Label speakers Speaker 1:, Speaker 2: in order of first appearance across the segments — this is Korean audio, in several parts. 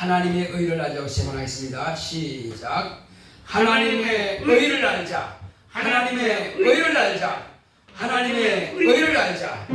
Speaker 1: 하나님의 의를 알자고 시작하겠습니다. 시작. 하나님의 의를 알자. 하나님의 의를 알자. 하나님의 의를 알자.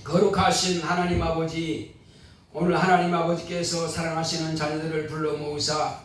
Speaker 1: 거룩하신 하나님 아버지, 오늘 하나님 아버지께서 사랑하시는 자녀들을 불러 모으사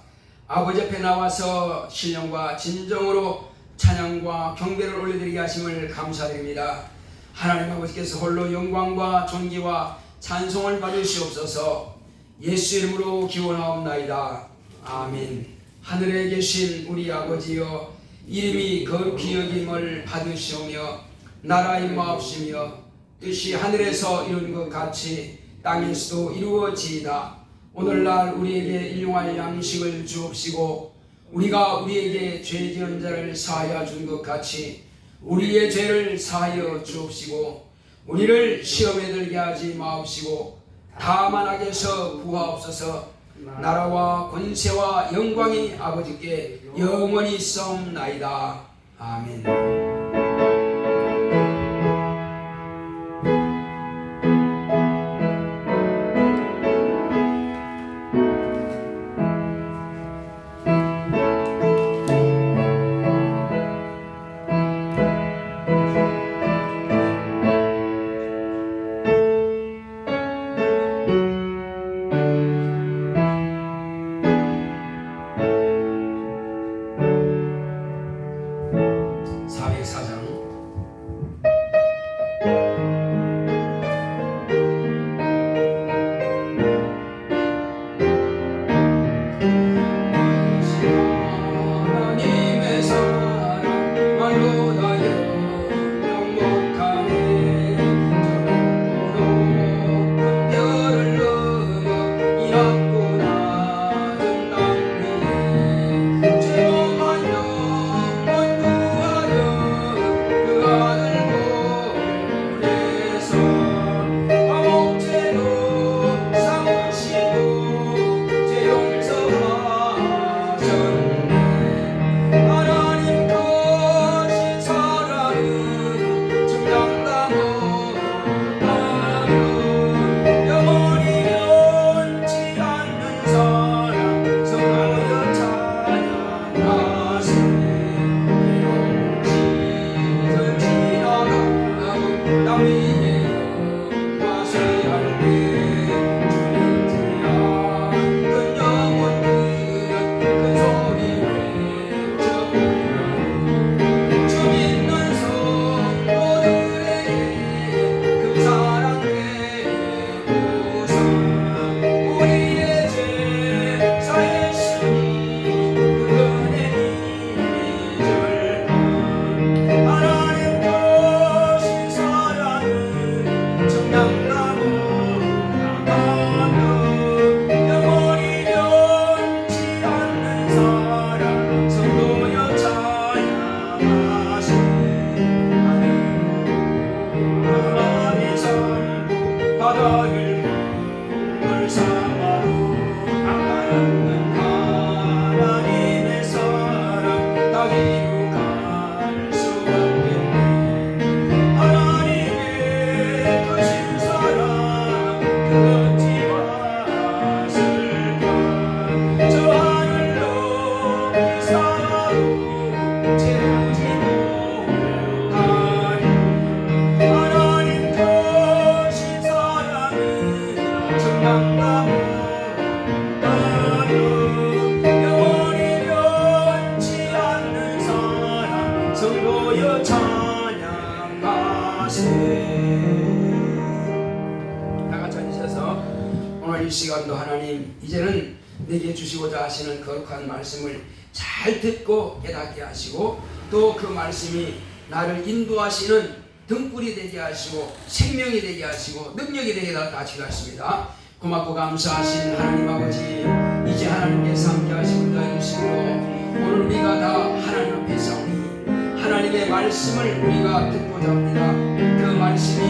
Speaker 1: 아버지 앞에 나와서 신령과 진정으로 찬양과 경배를 올려드리게 하심을 감사드립니다. 하나님 아버지께서 홀로 영광과 존귀와 찬송을 받으시옵소서. 예수 이름으로 기원하옵나이다. 아멘. 하늘에 계신 우리 아버지여, 이름이 거룩히 여김을 받으시오며 나라 임하옵시며 뜻이 하늘에서 이룬 것 같이 땅에서도 이루어지이다. 오늘날 우리에게 일용할 양식을 주옵시고 우리가 우리에게 죄 지은 자를 사하여 준 것 같이 우리의 죄를 사하여 주옵시고 우리를 시험에 들게 하지 마옵시고 다만 악에서 구하옵소서. 나라와 권세와 영광이 아버지께 영원히 있사옵나이다. 아멘. 하나님의 사랑 말로 다여 성도여 찬양하세. 다 같이 앉으셔서 오늘 이 시간도 하나님 이제는 내게 주시고자 하시는 거룩한 말씀을 잘 듣고 깨닫게 하시고 또 그 말씀이 나를 인도하시는 등불이 되게 하시고 생명이 되게 하시고 능력이 되게 하시겠습니다. 고맙고 감사하신 하나님 아버지, 이제 하나님께서 함께 하시고 인도해주시므로 오늘 우리가 다 하나님 앞에 싸우니 하나님의 말씀을 우리가 듣고자 합니다. 그 말씀이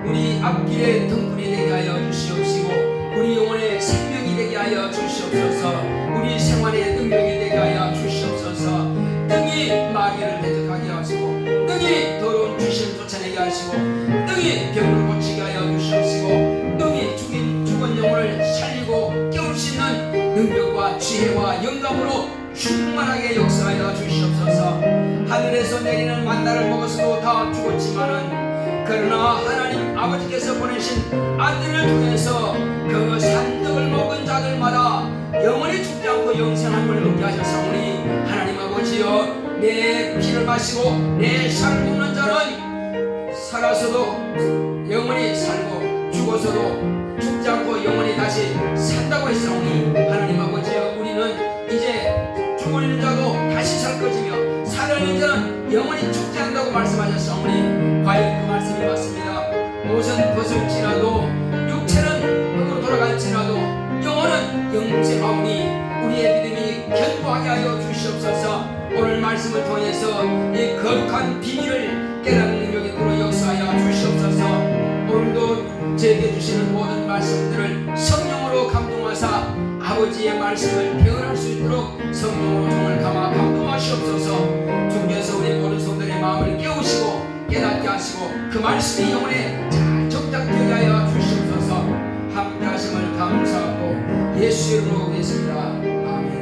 Speaker 1: 우리 앞길에 등불이 되게 하여 주시옵시고 우리 영혼의 생명이 되게 하여 주시옵소서. 우리 생활의 능력이 되게 하여 주시옵소서. 능히 마귀를 대적하게 하시고 능히 더러운 귀신을 쫓아내게 하시고 능히 병을 고치게 하여 주시옵시고 능히 죽은 영혼을 살리고 깨울 수 있는 능력과 지혜와 영감으로 충만하게 역사하여 주시옵소서. 하늘에서 내리는 만나를 먹어서도 다 죽었지만은 그러나 하나님 아버지께서 보내신 아들을 통해서 그 산적을 먹은 자들마다 영원히 죽지 않고 영생함을 얻게 하셨사오니 하나님 아버지여, 내 피를 마시고 내 살을 먹는 자는 살아서도 영원히 살고 죽어서도 죽지 않고 영원히 다시 산다고 했사오니 하나님 아버지여, 우리는 이제 죽은 자도 다시 살 것이며 살아있는 자는 영원히 죽지 않는다고 말씀하셨사오니 과연 그 말씀이 맞습니다. 옷은 벗을지라도 육체는 흙으로 돌아갈지라도 영혼은 영생하오니 우리의 믿음이 견고하게 하여 주시옵소서. 오늘 말씀을 통해서 이 거룩한 비밀을 깨닫는 능력이 도로 역사하여 주시옵소서. 오늘도 저에게 주시는 모든 말씀들을 성령으로 감동하사 아버지의 말씀을 표현할 수 있도록 성령으로 종을 감아 감동하시옵소서. 주께서 우리 모든 성들의 마음을 깨우시고 깨닫게 하시고 그 말씀이 영혼에 잘 적답되게 하여 주시옵소서. 함께 하심을 감사하고 예수 이름으로 기도했습니다. 아멘.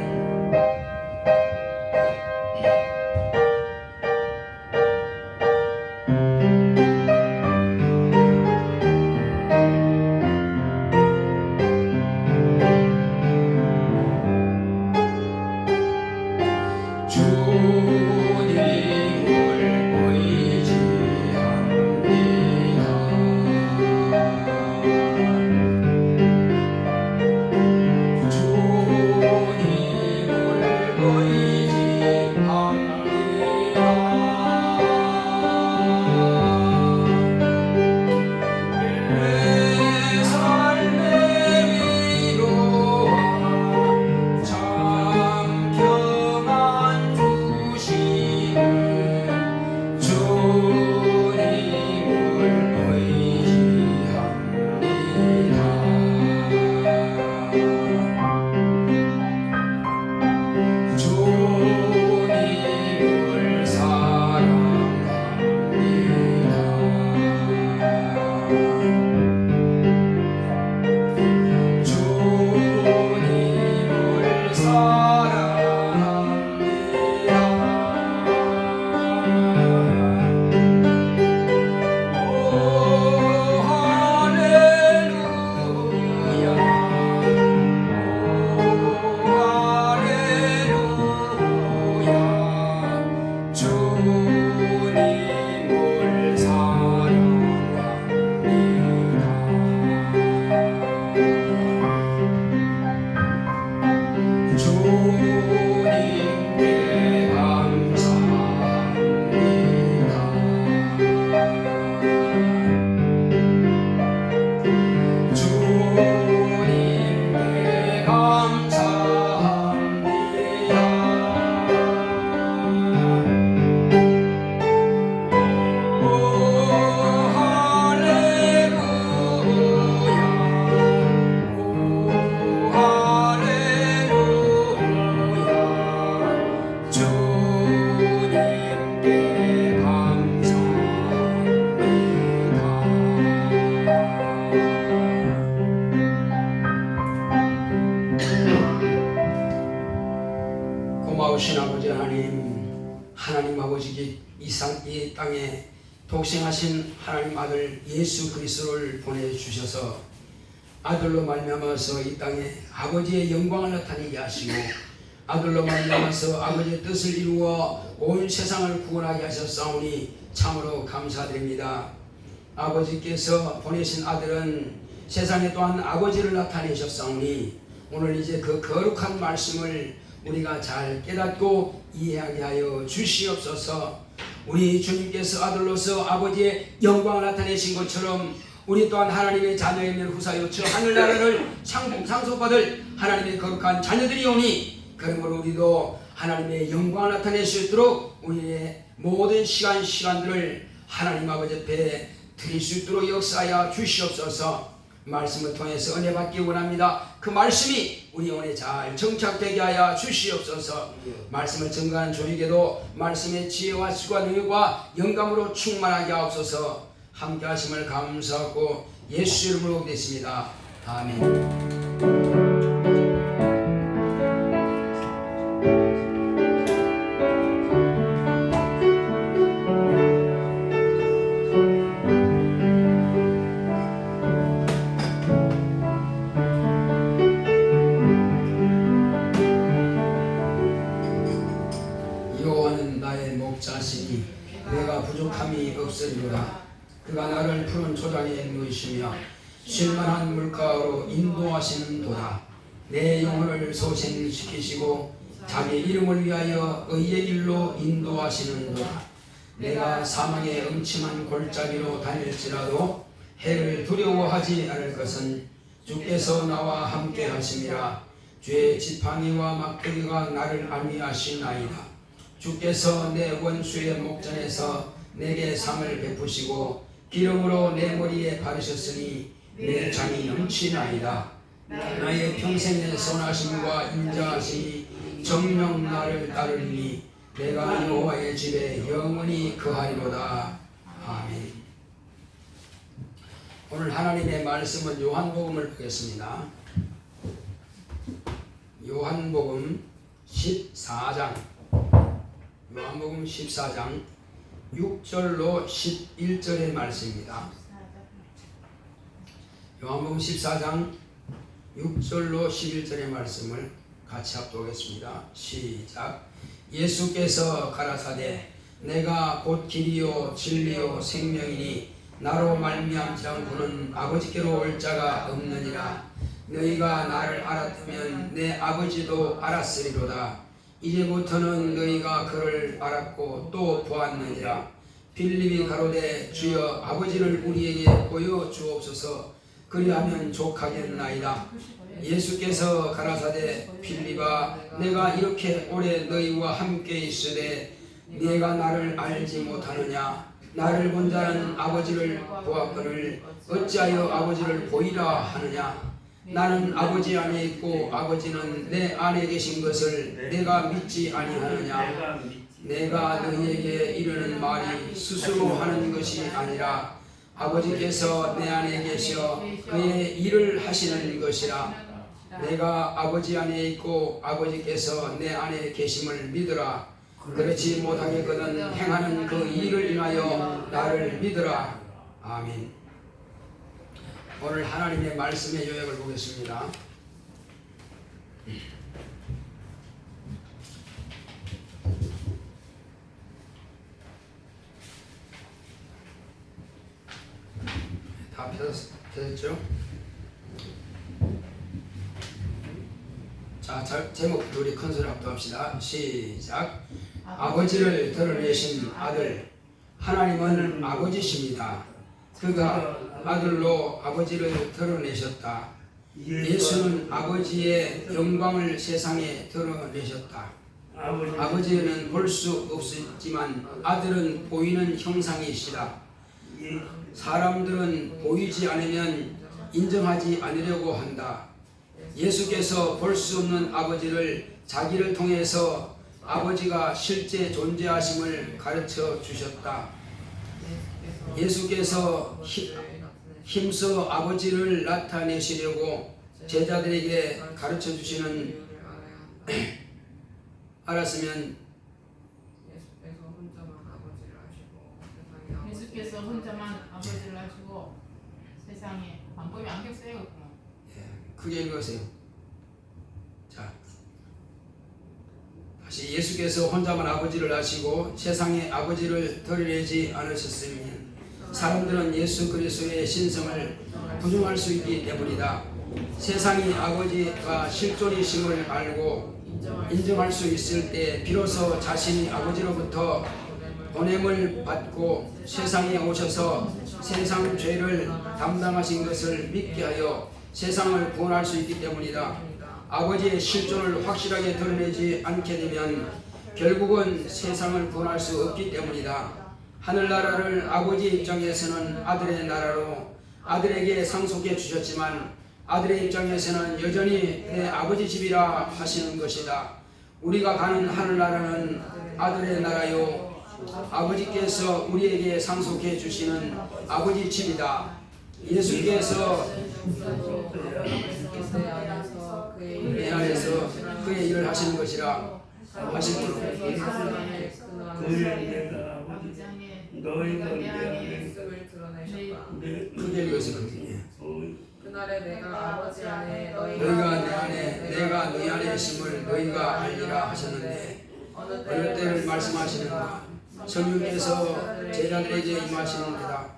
Speaker 1: 고마우신 아버지 하나님 아버지 이 땅에 독생하신 하나님 아들 예수 그리스도를 보내주셔서 아들로 말미암아서 이 땅에 아버지의 영광을 나타내게 하시고 아들로 말미암아서 아버지의 뜻을 이루어 온 세상을 구원하게 하셨사오니 참으로 감사드립니다. 아버지께서 보내신 아들은 세상에 또한 아버지를 나타내셨사오니 오늘 이제 그 거룩한 말씀을 우리가 잘 깨닫고 이해하게 하여 주시옵소서. 우리 주님께서 아들로서 아버지의 영광을 나타내신 것처럼 우리 또한 하나님의 자녀이면 후사요 저 하늘나라를 상속받을 하나님의 거룩한 자녀들이 오니 그러므로 우리도 하나님의 영광을 나타낼 수 있도록 우리의 모든 시간들을 하나님 아버지 앞에 드릴 수 있도록 역사하여 주시옵소서. 말씀을 통해서 은혜 받기 원합니다. 그 말씀이 우리 영혼에 잘 정착되게 하여 주시옵소서. 말씀을 증거하는 저에게도 말씀의 지혜와 수고와 능력과 영감으로 충만하게 하옵소서. 함께 하심을 감사하고 예수 이름으로 기도했습니다. 아멘. 여호와는 나의 목자시니 내가 부족함이 없으리로다. 그가 나를 푸른 초장에 누이시며 쉴만한 물가로 인도하시는도다. 내 영혼을 소생시키시고 자기 이름을 위하여 의의 길로 인도하시는도다. 내가 사망의 음침한 골짜기로 다닐지라도 해를 두려워하지 않을 것은 주께서 나와 함께 하심이라. 주의 지팡이와 막대기가 나를 안위하시나이다. 주께서 내 원수의 목전에서 내게 상을 베푸시고 기름으로 내 머리에 바르셨으니 내 장이 넘치나이다. 나의 평생의 선하심과 인자하심이 정녕 나를 따르리니 내가 여호와의 집에 영원히 거하리로다. 아멘. 오늘 하나님의 말씀은 요한복음을 보겠습니다. 요한복음 14장 요한복음 14장 6절로 11절의 말씀입니다. 요한복음 14장 6절로 11절의 말씀을 같이 합독하겠습니다. 시작. 예수께서 가라사대 내가 곧 길이요 진리요 생명이니 나로 말미암지 않고는 아버지께로 올 자가 없느니라. 너희가 나를 알았다면 내 아버지도 알았으리로다. 이제부터는 너희가 그를 알았고 또 보았느니라. 빌립이 가로되 주여 아버지를 우리에게 보여주옵소서. 그리하면 족하겠나이다. 예수께서 가라사대 빌립아 내가 이렇게 오래 너희와 함께 있으되 네가 나를 알지 못하느냐. 나를 본 자는 아버지를 보았거늘 어찌하여 아버지를 보이라 하느냐. 나는 아버지 안에 있고 아버지는 내 안에 계신 것을 내가 믿지 아니하느냐. 내가 너희에게 이르는 말이 스스로 하는 것이 아니라 아버지께서 내 안에 계셔 그의 일을 하시는 것이라. 내가 아버지 안에 있고 아버지께서 내 안에 계심을 믿으라. 그렇지 못하겠거든 행하는 그 일을 인하여 나를 믿으라. 아멘. 오늘 하나님의 말씀의 요약을 보겠습니다. 다 펴졌죠? 자, 제목부터 우리 큰소리 합독합시다. 시작. 아버지를 드러내신 아들. 하나님은 아버지십니다. 그가 아들로 아버지를 드러내셨다. 예수는 아버지의 영광을 세상에 드러내셨다. 아버지는 볼 수 없었지만 아들은 보이는 형상이시다. 사람들은 보이지 않으면 인정하지 않으려고 한다. 예수께서 볼 수 없는 아버지를 자기를 통해서 아버지가 실제 존재하심을 가르쳐 주셨다. 예수께서 힘써 아버지를 나타내시려고 제자들에게 가르쳐 주시는 알았으면
Speaker 2: 예수께서 혼자만 아버지를 하시고 세상에 방법이 안경 써요.
Speaker 1: 크게 읽으세요. 자, 혹시 예수께서 혼자만 아버지를 아시고 세상에 아버지를 드러내지 않으셨으면 사람들은 예수 그리스도의 신성을 부정할 수 있기 때문이다. 세상이 아버지가 실존이심을 알고 인정할 수 있을 때 비로소 자신이 아버지로부터 보냄을 받고 세상에 오셔서 세상 죄를 담당하신 것을 믿게 하여 세상을 구원할 수 있기 때문이다. 아버지의 실존을 확실하게 드러내지 않게 되면 결국은 세상을 구원할 수 없기 때문이다. 하늘나라를 아버지의 입장에서는 아들의 나라로 아들에게 상속해 주셨지만 아들의 입장에서는 여전히 내 아버지 집이라 하시는 것이다. 우리가 가는 하늘나라는 아들의 나라요 아버지께서 우리에게 상속해 주시는 아버지 집이다. 예수께서 내 안에서 그의 일을 하시는 것이라 하시므로
Speaker 3: 너희는 내 안에
Speaker 1: 크게 읽었습니다.
Speaker 4: 그날에 내가 아버지 안에
Speaker 1: 너희가 내 안에 내가 너희 안에 있음을 너희가 알리라 하셨는데 어느 때를 말씀하시는가? 성령께서 제자들에게 임하시는 때다.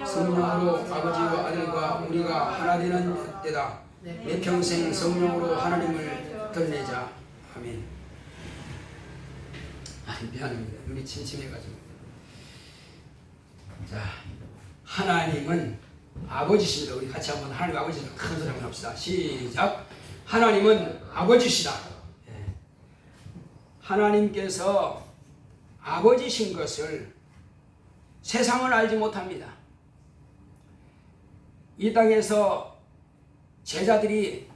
Speaker 1: 성령으로 아버지와 아들과 우리가 하나 되는 때다. 내 평생 성령으로 하나님을 드러내자. 아멘. 미안합니다. 눈이 침침해가지고. 자, 하나님은 아버지십니다. 우리 같이 한번 하나님 아버지를 큰 소리 한번 합시다. 시작. 하나님은 아버지시다. 하나님께서 아버지신 것을 세상은 알지 못합니다. 이 땅에서 제자들이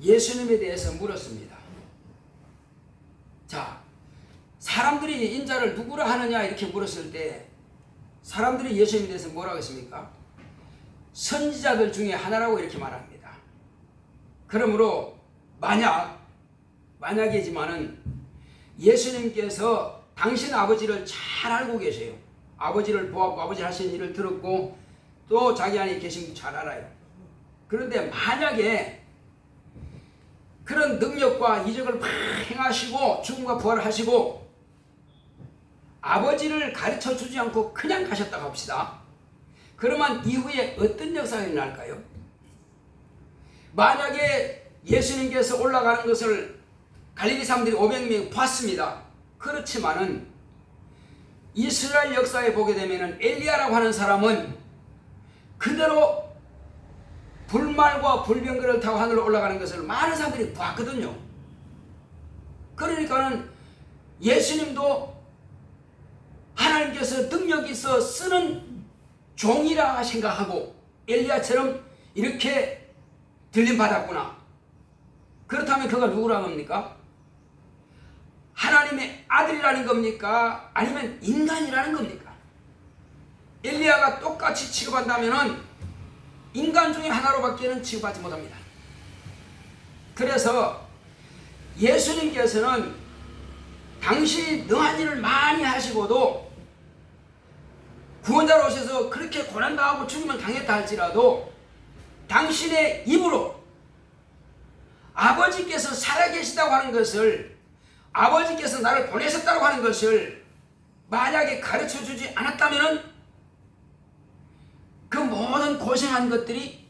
Speaker 1: 예수님에 대해서 물었습니다. 자, 사람들이 인자를 누구라 하느냐 이렇게 물었을 때 사람들이 예수님에 대해서 뭐라고 했습니까? 선지자들 중에 하나라고 이렇게 말합니다. 그러므로 만약이지만은 예수님께서 당신 아버지를 잘 알고 계세요. 아버지를 보았고 아버지 하신 일을 들었고 또 자기 안에 계신 분 잘 알아요. 그런데 만약에 그런 능력과 이적을 막 행하시고 죽음과 부활을 하시고 아버지를 가르쳐 주지 않고 그냥 가셨다고 합시다. 그러면 이후에 어떤 역사가 일어날까요? 만약에 예수님께서 올라가는 것을 갈릴리 사람들이 500명이 봤습니다. 그렇지만은 이스라엘 역사에 보게 되면은 엘리야라고 하는 사람은 그대로 불말과 불병거를 타고 하늘로 올라가는 것을 많은 사람들이 봤거든요. 그러니까는 예수님도 하나님께서 능력이 있어 쓰는 종이라 생각하고 엘리야처럼 이렇게 들림 받았구나. 그렇다면 그가 누구라는 겁니까? 하나님의 아들이라는 겁니까? 아니면 인간이라는 겁니까? 엘리야가 똑같이 취급한다면은 인간 중에 하나로밖에는 취급받지 못합니다. 그래서 예수님께서는 당신이 능한 일을 많이 하시고도 구원자로 오셔서 그렇게 고난당하고 죽임을 당했다 할지라도 당신의 입으로 아버지께서 살아계시다고 하는 것을 아버지께서 나를 보내셨다고 하는 것을 만약에 가르쳐주지 않았다면 그 모든 고생한 것들이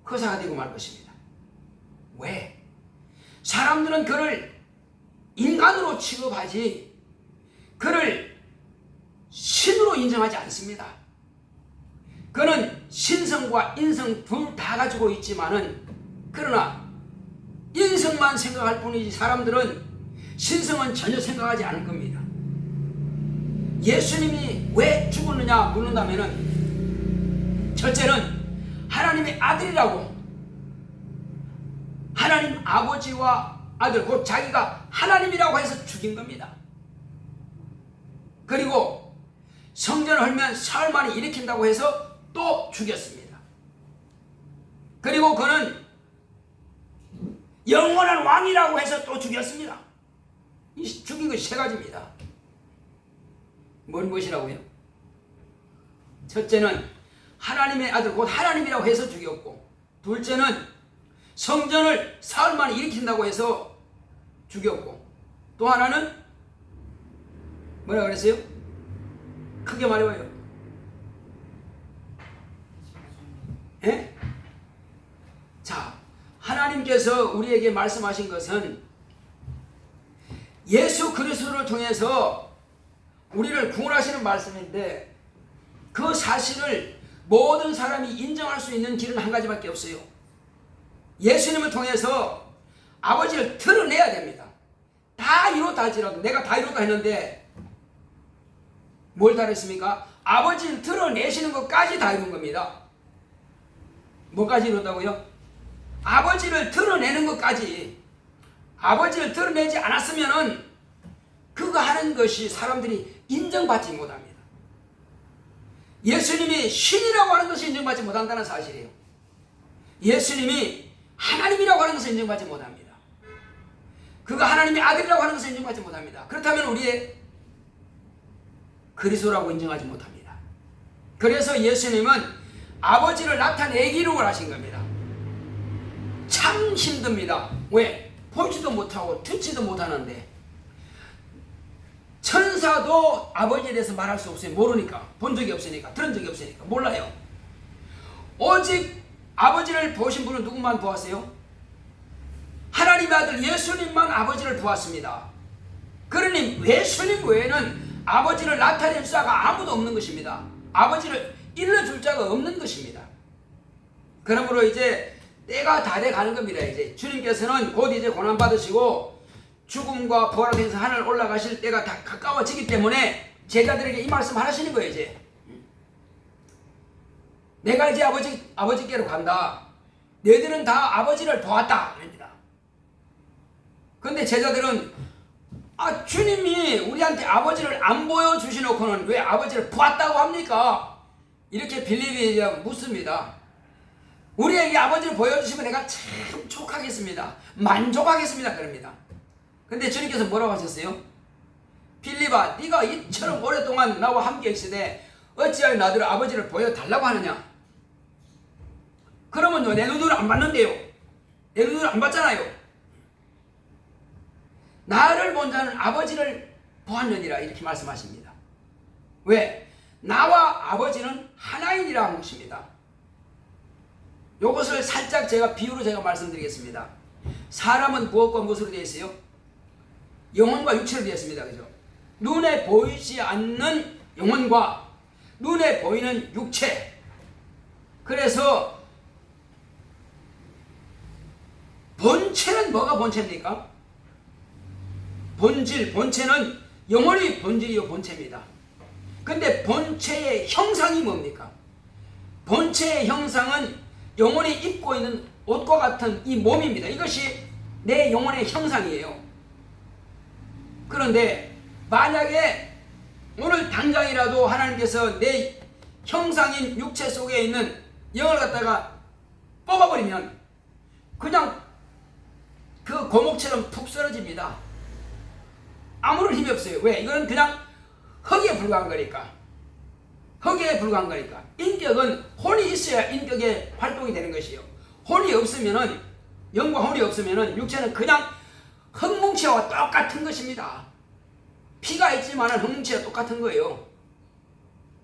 Speaker 1: 허사가 되고 말 것입니다. 왜? 사람들은 그를 인간으로 취급하지 그를 신으로 인정하지 않습니다. 그는 신성과 인성 둘 다 가지고 있지만은 그러나 인성만 생각할 뿐이지 사람들은 신성은 전혀 생각하지 않을 겁니다. 예수님이 왜 죽었느냐 묻는다면은 첫째는 하나님의 아들이라고 하나님 아버지와 아들 곧 자기가 하나님이라고 해서 죽인 겁니다. 그리고 성전을 헐면 사흘 만에 일으킨다고 해서 또 죽였습니다. 그리고 그는 영원한 왕이라고 해서 또 죽였습니다. 이 죽인 것이 세 가지입니다. 뭔 것이라고요? 첫째는 하나님의 아들 곧 하나님이라고 해서 죽였고, 둘째는 성전을 사흘 만에 일으킨다고 해서 죽였고, 또 하나는 뭐라 그랬어요? 크게 말해봐요. 예? 자, 하나님께서 우리에게 말씀하신 것은 예수 그리스도를 통해서 우리를 구원하시는 말씀인데, 그 사실을 모든 사람이 인정할 수 있는 길은 한 가지밖에 없어요. 예수님을 통해서 아버지를 드러내야 됩니다. 다 이뤘다 할지라도, 내가 다 이뤘다 했는데 뭘 다 했습니까? 아버지를 드러내시는 것까지 다 이룬 겁니다. 뭐까지 이뤘다고요? 아버지를 드러내는 것까지. 아버지를 드러내지 않았으면은 그거 하는 것이 사람들이 인정받지 못합니다. 예수님이 신이라고 하는 것을 인정받지 못한다는 사실이에요. 예수님이 하나님이라고 하는 것을 인정받지 못합니다. 그가 하나님의 아들이라고 하는 것을 인정받지 못합니다. 그렇다면 우리의 그리스도라고 인정하지 못합니다. 그래서 예수님은 아버지를 나타내기로 하신 겁니다. 참 힘듭니다. 왜? 보지도 못하고 듣지도 못하는데, 천사도 아버지에 대해서 말할 수 없어요. 모르니까, 본 적이 없으니까, 들은 적이 없으니까, 몰라요. 오직 아버지를 보신 분은 누구만 보았어요? 하나님의 아들 예수님만 아버지를 보았습니다. 그러니 예수님 외에는 아버지를 나타낼 자가 아무도 없는 것입니다. 아버지를 일러줄 자가 없는 것입니다. 그러므로 이제 때가 다 돼 가는 겁니다. 이제 주님께서는 곧 이제 고난 받으시고 죽음과 부활하면서 하늘 올라가실 때가 다 가까워지기 때문에 제자들에게 이 말씀 하시는 거예요. 이제 내가 이제 아버지께로 간다. 너희들은 다 아버지를 보았다 합니다. 그런데 제자들은 주님이 우리한테 아버지를 안 보여주시놓고는 왜 아버지를 보았다고 합니까? 이렇게 빌립이 묻습니다. 우리에게 아버지를 보여주시면 내가 참 족하겠습니다. 만족하겠습니다. 그럽니다. 근데 주님께서 뭐라고 하셨어요? 빌립아, 네가 이처럼 오랫동안 나와 함께 있으되 어찌하여 나들 아버지를 보여달라고 하느냐? 그러면요, 내 눈으로 안 봤는데요. 내 눈으로 안 봤잖아요. 나를 본 자는 아버지를 보았느니라, 이렇게 말씀하십니다. 왜? 나와 아버지는 하나이니라 한 것입니다. 이것을 살짝 비유로 말씀드리겠습니다. 사람은 무엇과 무엇으로 되어 있어요? 영혼과 육체로 되어 있습니다. 그죠? 눈에 보이지 않는 영혼과 눈에 보이는 육체. 그래서 본체는 뭐가 본체입니까? 본체는 영혼이 본질이요 본체입니다. 근데 본체의 형상이 뭡니까? 본체의 형상은 영혼이 입고 있는 옷과 같은 이 몸입니다. 이것이 내 영혼의 형상이에요. 그런데 만약에 오늘 당장이라도 하나님께서 내 형상인 육체 속에 있는 영을 갖다가 뽑아버리면 그냥 그 고목처럼 푹 쓰러집니다. 아무런 힘이 없어요. 왜? 이거는 그냥 흙에 불과한 거니까. 흙에 불과한 거니까. 인격은 혼이 있어야 인격의 활동이 되는 것이요. 혼이 없으면은, 영과 혼이 없으면은 육체는 그냥 흙뭉치와 똑같은 것입니다. 피가 있지만은 흙뭉치와 똑같은 거예요.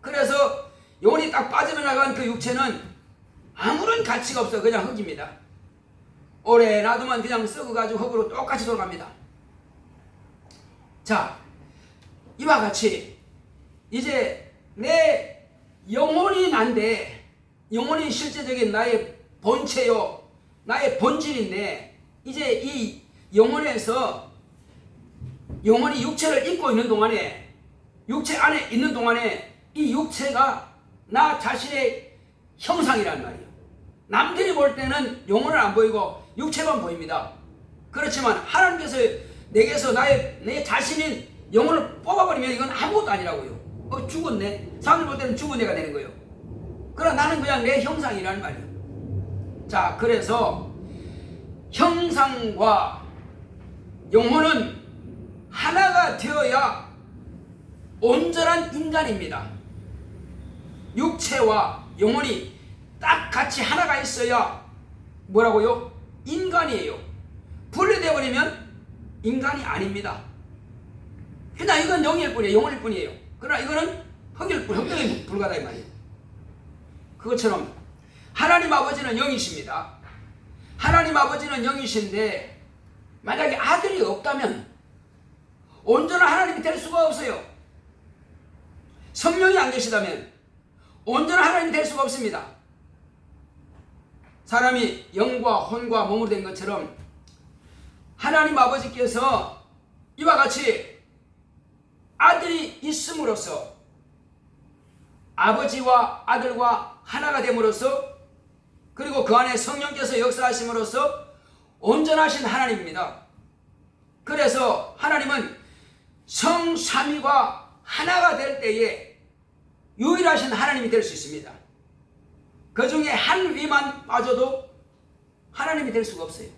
Speaker 1: 그래서 영혼이 딱 빠져나간 그 육체는 아무런 가치가 없어. 그냥 흙입니다. 오래 놔두면 그냥 썩어가지고 흙으로 똑같이 돌아갑니다. 자, 이와 같이 이제 내 영혼이 난데, 영혼이 실제적인 나의 본체요, 나의 본질인데, 이제 이 영혼에서 영혼이 육체를 입고 있는 동안에, 육체 안에 있는 동안에 이 육체가 나 자신의 형상이란 말이에요. 남들이 볼 때는 영혼을 안 보이고 육체만 보입니다. 그렇지만 하나님께서 내게서 내 자신인 영혼을 뽑아버리면 이건 아무것도 아니라고요. 죽었네. 사람들 볼 때는 죽은 애가 되는 거예요. 그러나 나는 그냥 내 형상이라는 말이에요. 자, 그래서 형상과 영혼은 하나가 되어야 온전한 인간입니다. 육체와 영혼이 딱 같이 하나가 있어야 뭐라고요? 인간이에요. 분리되어 버리면 인간이 아닙니다. 그냥 이건 영일 뿐이에요. 영혼일 뿐이에요. 그러나 이거는 흙일 뿐, 흙등에 불과하다 이 말이에요. 그것처럼 하나님 아버지는 영이십니다. 하나님 아버지는 영이신데 만약에 아들이 없다면 온전한 하나님이 될 수가 없어요. 성령이 안 계시다면 온전한 하나님이 될 수가 없습니다. 사람이 영과 혼과 몸으로 된 것처럼 하나님 아버지께서 이와 같이 아들이 있음으로써 아버지와 아들과 하나가 됨으로써 그리고 그 안에 성령께서 역사하심으로써 온전하신 하나님입니다. 그래서 하나님은 성삼위가 하나가 될 때에 유일하신 하나님이 될 수 있습니다. 그 중에 한 위만 빠져도 하나님이 될 수가 없어요.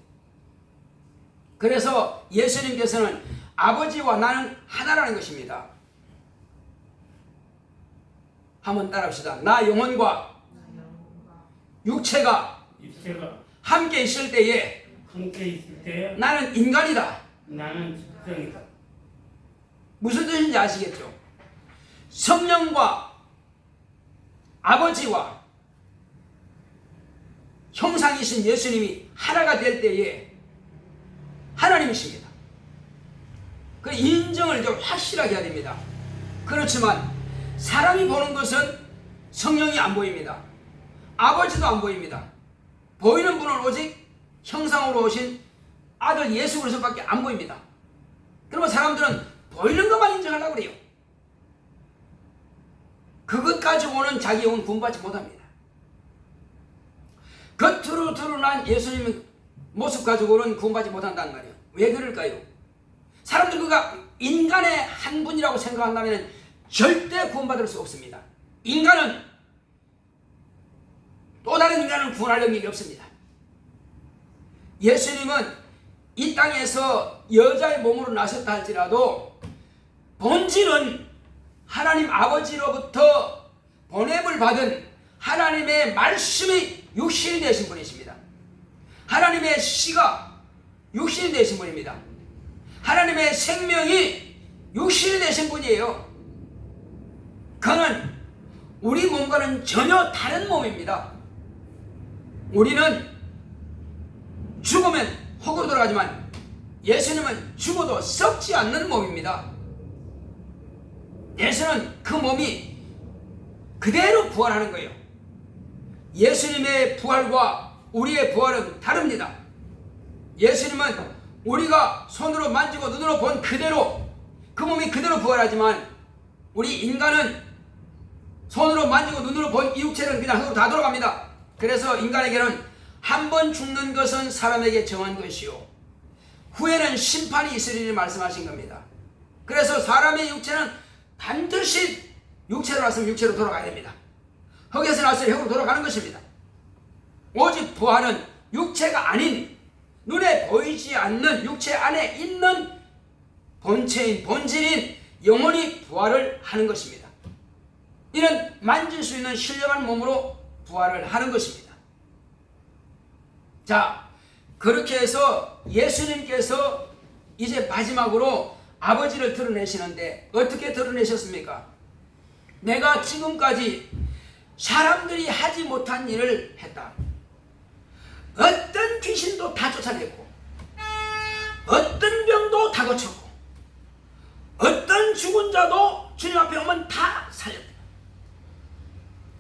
Speaker 1: 그래서 예수님께서는 아버지와 나는 하나라는 것입니다. 한번 따라합시다. 나 영혼과 육체가 함께 있을 때에 나는 인간이다.
Speaker 3: 나는 직성이다.
Speaker 1: 무슨 뜻인지 아시겠죠? 성령과 아버지와 형상이신 예수님이 하나가 될 때에 하나님이십니다. 그 인정을 좀 확실하게 해야 됩니다. 그렇지만 사람이 보는 것은 성령이 안 보입니다. 아버지도 안 보입니다. 보이는 분은 오직 형상으로 오신 아들 예수 그리스도밖에 안 보입니다. 그러면 사람들은 보이는 것만 인정하려고 그래요. 그것 가지고는 자기 영혼 구원받지 못합니다. 겉으로 드러난 예수님 모습 가지고는 구원받지 못한다는 말이에요. 왜 그럴까요? 사람들 그가 인간의 한 분이라고 생각한다면 절대 구원받을 수 없습니다. 인간은 또 다른 인간을 구원할 능력이 없습니다. 예수님은 이 땅에서 여자의 몸으로 나셨다 할지라도 본질은 하나님 아버지로부터 보냄을 받은 하나님의 말씀이 육신이 되신 분이십니다. 하나님의 씨가 육신이 되신 분입니다. 하나님의 생명이 육신이 되신 분이에요. 그는 우리 몸과는 전혀 다른 몸입니다. 우리는 죽으면 흙으로 돌아가지만 예수님은 죽어도 썩지 않는 몸입니다. 예수는 그 몸이 그대로 부활하는 거예요. 예수님의 부활과 우리의 부활은 다릅니다. 예수님은 우리가 손으로 만지고 눈으로 본 그대로 그 몸이 그대로 부활하지만 우리 인간은 손으로 만지고 눈으로 본 이 육체는 그냥 흙으로 다 돌아갑니다. 그래서 인간에게는 한 번 죽는 것은 사람에게 정한 것이요 후에는 심판이 있으리니 말씀하신 겁니다. 그래서 사람의 육체는 반드시 육체로 났으면 육체로 돌아가야 됩니다. 흙에서 났으면 흙으로 돌아가는 것입니다. 오직 부활은 육체가 아닌 눈에 보이지 않는 육체 안에 있는 본체인 본질인 영혼이 부활을 하는 것입니다. 이는 만질 수 있는 신령한 몸으로 부활을 하는 것입니다. 자, 그렇게 해서 예수님께서 이제 마지막으로 아버지를 드러내시는데 어떻게 드러내셨습니까? 내가 지금까지 사람들이 하지 못한 일을 했다. 어떤 귀신도 다 쫓아냈고 어떤 병도 다 고쳤고 어떤 죽은 자도 주님 앞에 오면 다 살렸다.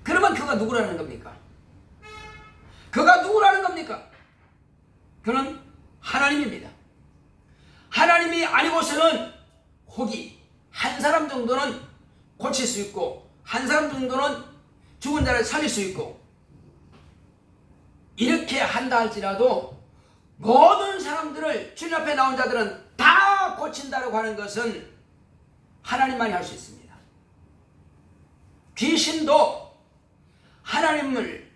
Speaker 1: 그러면 그가 누구라는 겁니까? 그가 누구라는 겁니까? 그는 하나님입니다. 하나님이 아니고서는 혹이 한 사람 정도는 고칠 수 있고 한 사람 정도는 죽은 자를 살릴 수 있고 이렇게 한다 할지라도 모든 사람들을 주님 앞에 나온 자들은 다 고친다고 하는 것은 하나님만이 할 수 있습니다. 귀신도 하나님을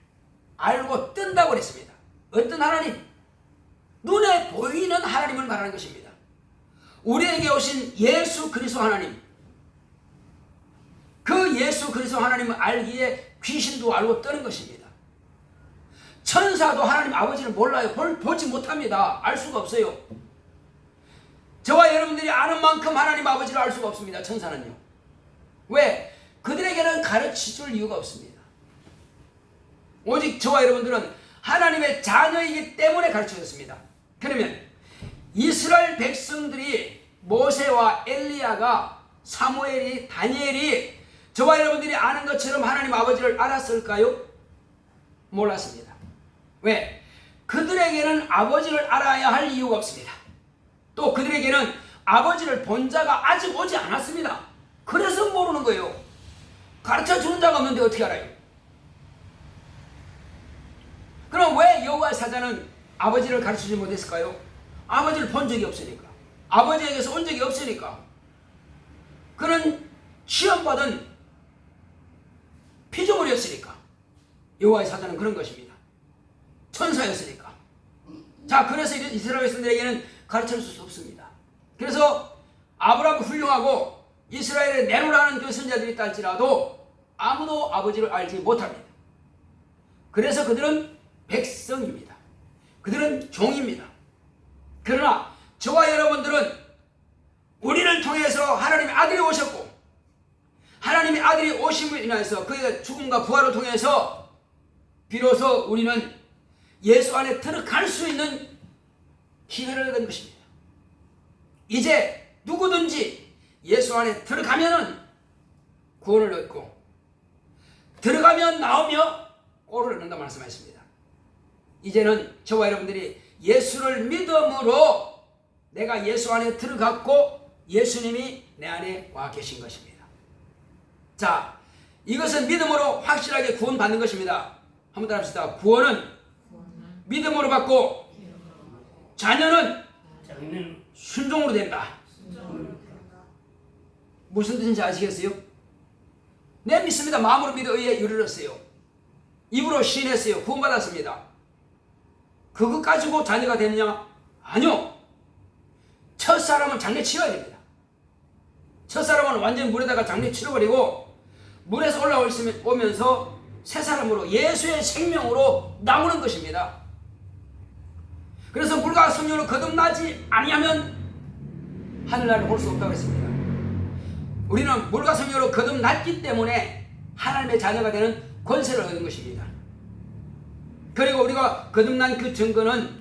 Speaker 1: 알고 뜬다고 그랬습니다. 어떤 하나님? 눈에 보이는 하나님을 말하는 것입니다. 우리에게 오신 예수 그리스도 하나님, 그 예수 그리스도 하나님을 알기에 귀신도 알고 뜨는 것입니다. 천사도 하나님 아버지를 몰라요. 보지 못합니다. 알 수가 없어요. 저와 여러분들이 아는 만큼 하나님 아버지를 알 수가 없습니다. 천사는요. 왜? 그들에게는 가르쳐줄 이유가 없습니다. 오직 저와 여러분들은 하나님의 자녀이기 때문에 가르쳐졌습니다. 그러면 이스라엘 백성들이 모세와 엘리야가 사무엘이 다니엘이 저와 여러분들이 아는 것처럼 하나님 아버지를 알았을까요? 몰랐습니다. 왜? 그들에게는 아버지를 알아야 할 이유가 없습니다. 또 그들에게는 아버지를 본 자가 아직 오지 않았습니다. 그래서 모르는 거예요. 가르쳐 주는 자가 없는데 어떻게 알아요? 그럼 왜 여호와의 사자는 아버지를 가르치지 못했을까요? 아버지를 본 적이 없으니까. 아버지에게서 온 적이 없으니까. 그는 시험받은 피조물이었으니까. 여호와의 사자는 그런 것입니다. 천사였으니까. 자, 그래서 이스라엘 백성들에게는 가르쳐 줄 수 없습니다. 그래서 아브라함이 훌륭하고 이스라엘에 내놓으라는 그 선자들이 있다 할지라도 아무도 아버지를 알지 못합니다. 그래서 그들은 백성입니다. 그들은 종입니다. 그러나 저와 여러분들은 우리를 통해서 하나님의 아들이 오셨고 하나님의 아들이 오심을 인하여서 그의 죽음과 부활을 통해서 비로소 우리는 예수 안에 들어갈 수 있는 기회를 얻은 것입니다. 이제 누구든지 예수 안에 들어가면은 구원을 얻고 들어가면 나오며 꼴을 얻는다 말씀하셨습니다. 이제는 저와 여러분들이 예수를 믿음으로 내가 예수 안에 들어갔고 예수님이 내 안에 와 계신 것입니다. 자, 이것은 믿음으로 확실하게 구원받는 것입니다. 한번 따라합시다. 구원은 믿음으로 받고 자녀는 순종으로 된다. 무슨 뜻인지 아시겠어요? 내 믿습니다. 마음으로 믿어 의에 이르렀어요. 입으로 시인했어요. 구원받았습니다. 그것 가지고 자녀가 되느냐? 아니요. 첫사람은 장례 치러야 됩니다. 첫사람은 완전히 물에다가 장례 치러버리고 물에서 올라오면서 새 사람으로 예수의 생명으로 나오는 것입니다. 그래서 물과 성령으로 거듭나지 아니하면 하늘나라를 볼 수 없다고 했습니다. 우리는 물과 성령으로 거듭났기 때문에 하나님의 자녀가 되는 권세를 얻은 것입니다. 그리고 우리가 거듭난 그 증거는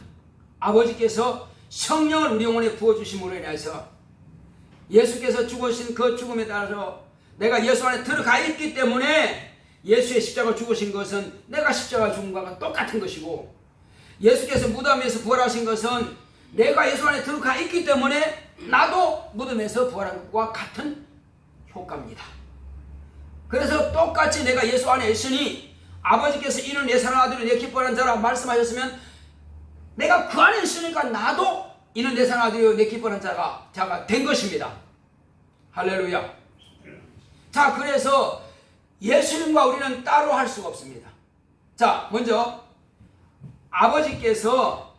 Speaker 1: 아버지께서 성령을 우리 영혼에 부어주심으로 인해서 예수께서 죽으신 그 죽음에 따라서 내가 예수 안에 들어가 있기 때문에 예수의 십자가 죽으신 것은 내가 십자가 죽은 것과 똑같은 것이고 예수께서 무덤에서 부활하신 것은 내가 예수 안에 들어가 있기 때문에 나도 무덤에서 부활한 것과 같은 효과입니다. 그래서 똑같이 내가 예수 안에 있으니 아버지께서 이는 내 사랑하는 아들이 내 기뻐하는 자라 말씀하셨으면 내가 그 안에 있으니까 나도 이는 내 사랑하는 아들이 내 기뻐하는 자가 된 것입니다. 할렐루야. 자, 그래서 예수님과 우리는 따로 할 수가 없습니다. 자, 먼저 아버지께서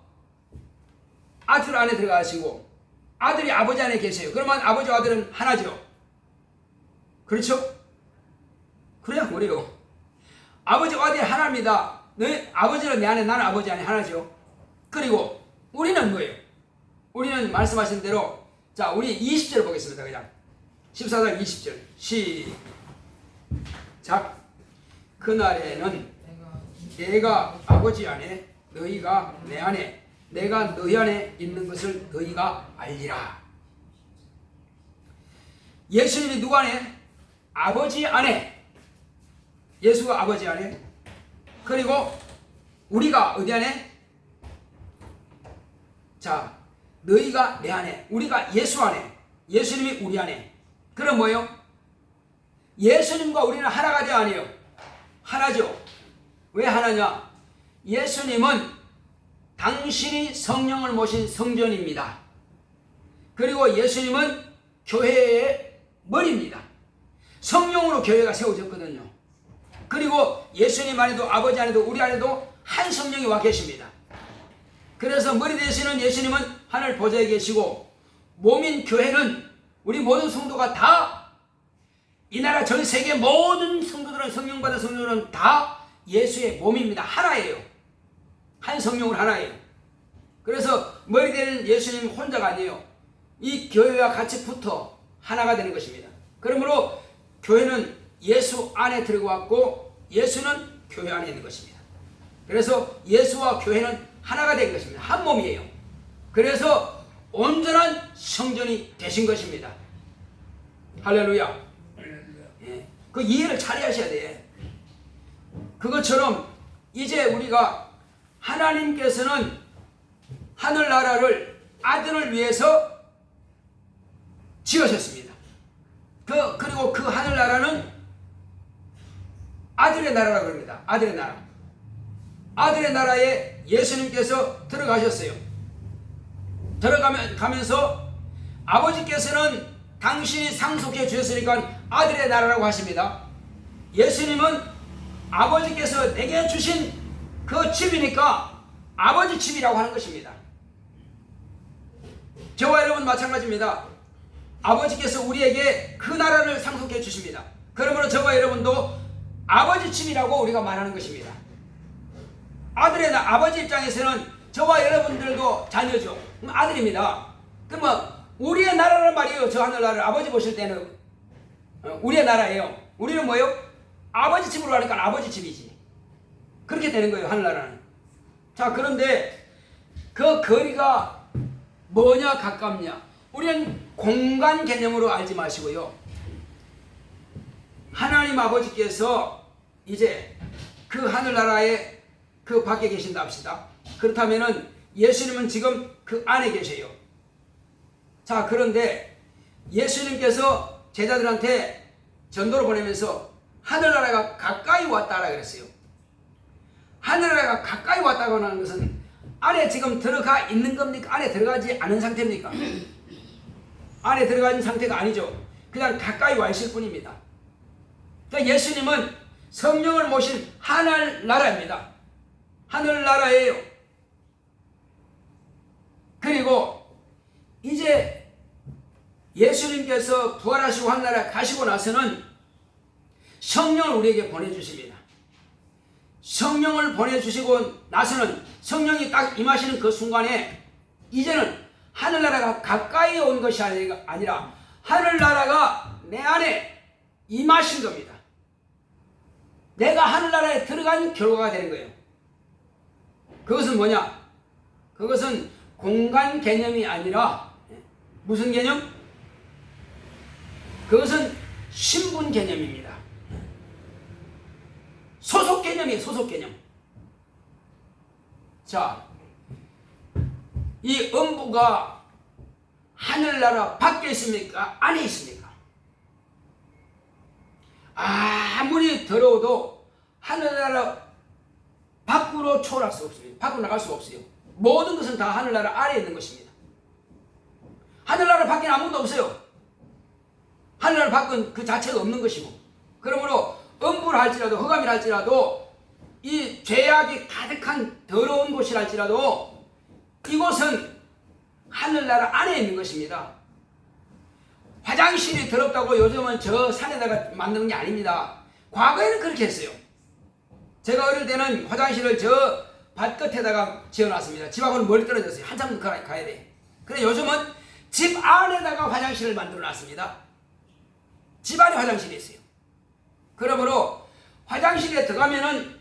Speaker 1: 아들 안에 들어가시고 아들이 아버지 안에 계세요. 그러면 아버지와 아들은 하나죠. 그렇죠? 그래야 그래요. 아버지와 아들이 하나입니다. 아버지는 내 안에, 나는 아버지 안에 하나죠. 그리고 우리는 뭐예요? 우리는 말씀하신 대로, 자, 우리 20절 보겠습니다. 그냥 14장 20절 시작. 그날에는 내가 아버지 안에 너희가 내 안에 내가 너희 안에 있는 것을 너희가 알리라. 예수님이 누구 안에? 아버지 안에. 예수가 아버지 안에. 그리고 우리가 어디 안에? 자, 너희가 내 안에, 우리가 예수 안에, 예수님이 우리 안에. 그럼 뭐예요? 예수님과 우리는 하나가 되어 아니에요? 하나죠. 왜 하나냐? 예수님은 당신이 성령을 모신 성전입니다. 그리고 예수님은 교회의 머리입니다. 성령으로 교회가 세워졌거든요. 그리고 예수님 안에도 아버지 안에도 우리 안에도 한 성령이 와 계십니다. 그래서 머리 되시는 예수님은 하늘 보좌에 계시고 몸인 교회는 우리 모든 성도가 다 이 나라 전 세계 모든 성도들은 성령받은 성도들은 다 예수의 몸입니다. 하나예요. 한 성령으로 하나예요. 그래서 머리 되는 예수님 혼자가 아니에요. 이 교회와 같이 붙어 하나가 되는 것입니다. 그러므로 교회는 예수 안에 들어왔고 예수는 교회 안에 있는 것입니다. 그래서 예수와 교회는 하나가 된 것입니다. 한 몸이에요. 그래서 온전한 성전이 되신 것입니다. 할렐루야. 예. 그 이해를 잘 하셔야 돼. 그것처럼 이제 우리가 하나님께서는 하늘나라를 아들을 위해서 지으셨습니다. 그리고 그 하늘나라는 아들의 나라라고 합니다. 아들의 나라. 아들의 나라에 예수님께서 들어가셨어요. 들어가면서 아버지께서는 당신이 상속해 주셨으니까 아들의 나라라고 하십니다. 예수님은 아버지께서 내게 주신 그 집이니까 아버지 집이라고 하는 것입니다. 저와 여러분 마찬가지입니다. 아버지께서 우리에게 그 나라를 상속해 주십니다. 그러므로 저와 여러분도 아버지 집이라고 우리가 말하는 것입니다. 아버지 입장에서는 저와 여러분들도 자녀죠. 아들입니다. 그러면 우리의 나라란 말이에요. 저 하늘나라를 아버지 보실 때는 우리의 나라예요. 우리는 뭐예요? 아버지 집으로 가니까 아버지 집이지. 그렇게 되는 거예요. 하늘나라는. 자, 그런데 그 거리가 뭐냐 가깝냐, 우리는 공간 개념으로 알지 마시고요, 하나님 아버지께서 이제 그 하늘나라에 그 밖에 계신다 합시다. 그렇다면은 예수님은 지금 그 안에 계세요. 자, 그런데 예수님께서 제자들한테 전도를 보내면서 하늘나라가 가까이 왔다라 그랬어요. 하늘나라가 가까이 왔다고 하는 것은 안에 지금 들어가 있는 겁니까? 안에 들어가지 않은 상태입니까? 안에 들어가 있는 상태가 아니죠. 그냥 가까이 와 있을 뿐입니다. 그러니까 예수님은 성령을 모신 하늘나라입니다. 하늘나라예요. 그리고 이제 예수님께서 부활하시고 하늘나라 가시고 나서는 성령을 우리에게 보내주십니다. 성령을 보내주시고 나서는 성령이 딱 임하시는 그 순간에 이제는 하늘나라가 가까이 온 것이 아니라 하늘나라가 내 안에 임하신 겁니다. 내가 하늘나라에 들어간 결과가 되는 거예요. 그것은 뭐냐? 그것은 공간 개념이 아니라 무슨 개념? 그것은 신분 개념입니다. 소속 개념이에요. 소속 개념. 자, 이 음부가 하늘나라 밖에 있습니까? 안에 있습니까? 아무리 더러워도 하늘나라 밖으로 초월할 수 없습니다. 밖으로 나갈 수가 없어요. 모든 것은 다 하늘나라 아래에 있는 것입니다. 하늘나라 밖에는 아무것도 없어요. 하늘나라 밖은 그 자체가 없는 것이고, 그러므로 음부를 할지라도 흑암이라 할지라도 이 죄악이 가득한 더러운 곳이라 할지라도 이곳은 하늘나라 안에 있는 것입니다. 화장실이 더럽다고 요즘은 저 산에다가 만드는 게 아닙니다. 과거에는 그렇게 했어요. 제가 어릴 때는 화장실을 저 밭끝에다가 지어놨습니다. 집하고는 멀리 떨어졌어요. 한참 가야 돼. 그런데 요즘은 집 안에다가 화장실을 만들어 놨습니다. 집 안에 화장실이 있어요. 그러므로 화장실에 들어가면은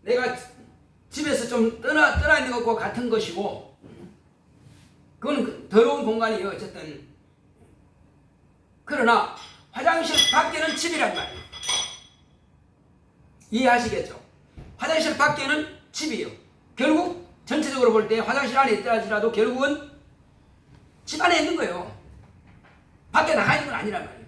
Speaker 1: 내가 집에서 좀 떠나 있는 것과 같은 것이고, 그건 더러운 공간이에요. 어쨌든. 그러나 화장실 밖에는 집이란 말이에요. 이해하시겠죠? 화장실 밖에는 집이에요. 결국 전체적으로 볼 때 화장실 안에 있다 할지라도 결국은 집 안에 있는 거예요. 밖에 나가 있는 건 아니란 말이에요.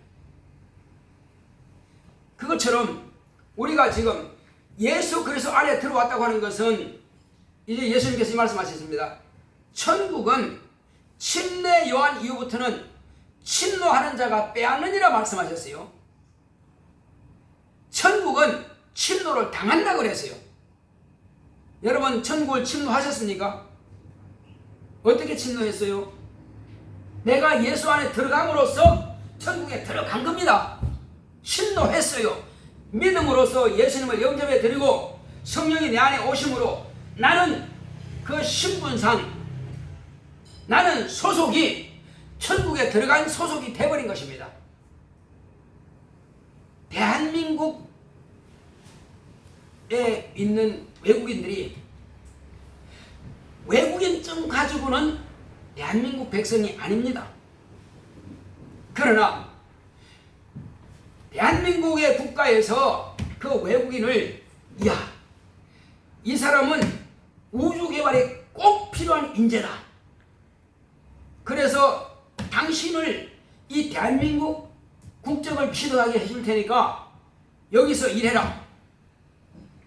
Speaker 1: 그것처럼 우리가 지금 예수 그리스도 안에 들어왔다고 하는 것은 이제 예수님께서 이 말씀하셨습니다. 천국은 침례 요한 이후부터는 침노하는 자가 빼앗느니라 말씀하셨어요. 천국은 침노를 당한다고 그랬어요. 여러분, 천국을 침노하셨습니까? 어떻게 침노했어요? 내가 예수 안에 들어감으로써 천국에 들어간 겁니다. 침노했어요. 믿음으로써 예수님을 영접해 드리고 성령이 내 안에 오심으로 나는 그 신분상, 나는 소속이 천국에 들어간 소속이 돼버린 것입니다. 대한민국에 있는 외국인들이 외국인증 가지고는 대한민국 백성이 아닙니다. 그러나 대한민국의 국가에서 그 외국인을 이 사람은 우주 개발에 꼭 필요한 인재다. 그래서 당신을 이 대한민국 국적을 취득하게 해줄 테니까 여기서 일해라.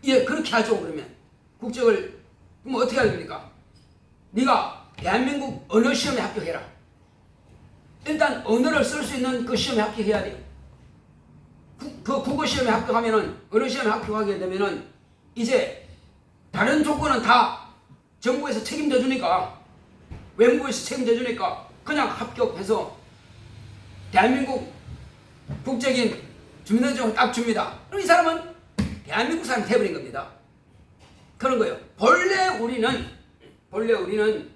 Speaker 1: 예, 그렇게 하죠. 그러면 국적을 그럼 어떻게 해야 됩니까? 네가 대한민국 언어 시험에 합격해라. 일단 언어를 쓸 수 있는 그 시험에 합격해야 돼요. 그 국어 시험에 합격하면은 언어 시험에 합격하게 되면은 이제 다른 조건은 다 정부에서 책임져 주니까 외무부에서 책임져 주니까 그냥 합격해서 대한민국 국적인 주민등록증을 딱 줍니다. 그럼 이 사람은 대한민국 사람이 돼버린 겁니다. 그런 거예요. 본래 우리는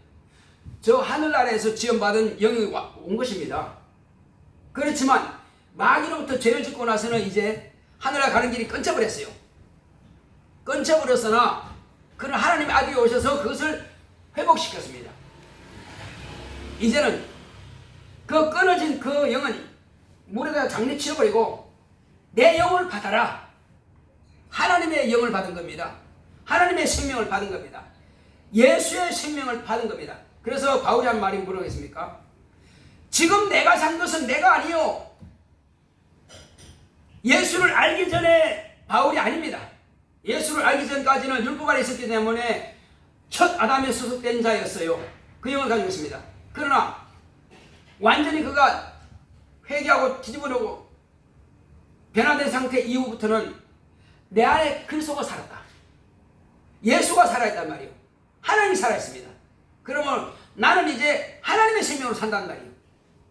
Speaker 1: 저 하늘나라에서 지원받은 영이 온 것입니다. 그렇지만 마귀로부터 죄를 짓고 나서는 이제 하늘나라 가는 길이 끊겨버렸어요. 끊겨버렸으나 그는 하나님의 아들이 오셔서 그것을 회복시켰습니다. 이제는 그 끊어진 그 영은 물에다 장례치워버리고 내 영을 받아라. 하나님의 영을 받은 겁니다. 하나님의 생명을 받은 겁니다. 예수의 생명을 받은 겁니다. 그래서 바울이 한 말이 뭐라겠습니까? 지금 내가 산 것은 내가 아니요. 예수를 알기 전에 바울이 아닙니다. 예수를 알기 전까지는 율법 아래 있었기 때문에 첫 아담에 소속된 자였어요. 그 영을 가지고 있습니다. 그러나 완전히 그가 회개하고 뒤집어놓고 변화된 상태 이후부터는 내 안에 그리스도가 살았다. 예수가 살아있단 말이에요. 하나님이 살아있습니다. 그러면 나는 이제 하나님의 생명으로 산단 말이에요.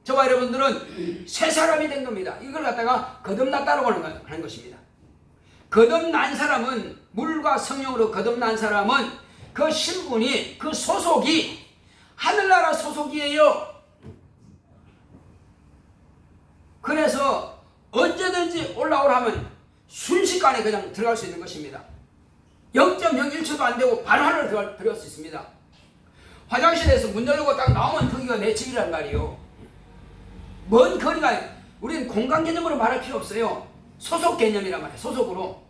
Speaker 1: 저와 여러분들은 새 사람이 된 겁니다. 이걸 갖다가 거듭났다고 하는 것입니다. 거듭난 사람은, 물과 성령으로 거듭난 사람은 그 신분이, 그 소속이 하늘나라 소속이에요. 그래서 언제든지 올라오라 하면 순식간에 그냥 들어갈 수 있는 것입니다. 0.01초도 안 되고 바로 하늘로 들어갈 수 있습니다. 화장실에서 문 열고 딱 나오면 거기가 내 집이란 말이에요. 먼 거리가, 우리는 공간 개념으로 말할 필요 없어요. 소속 개념이란 말이에요. 소속으로.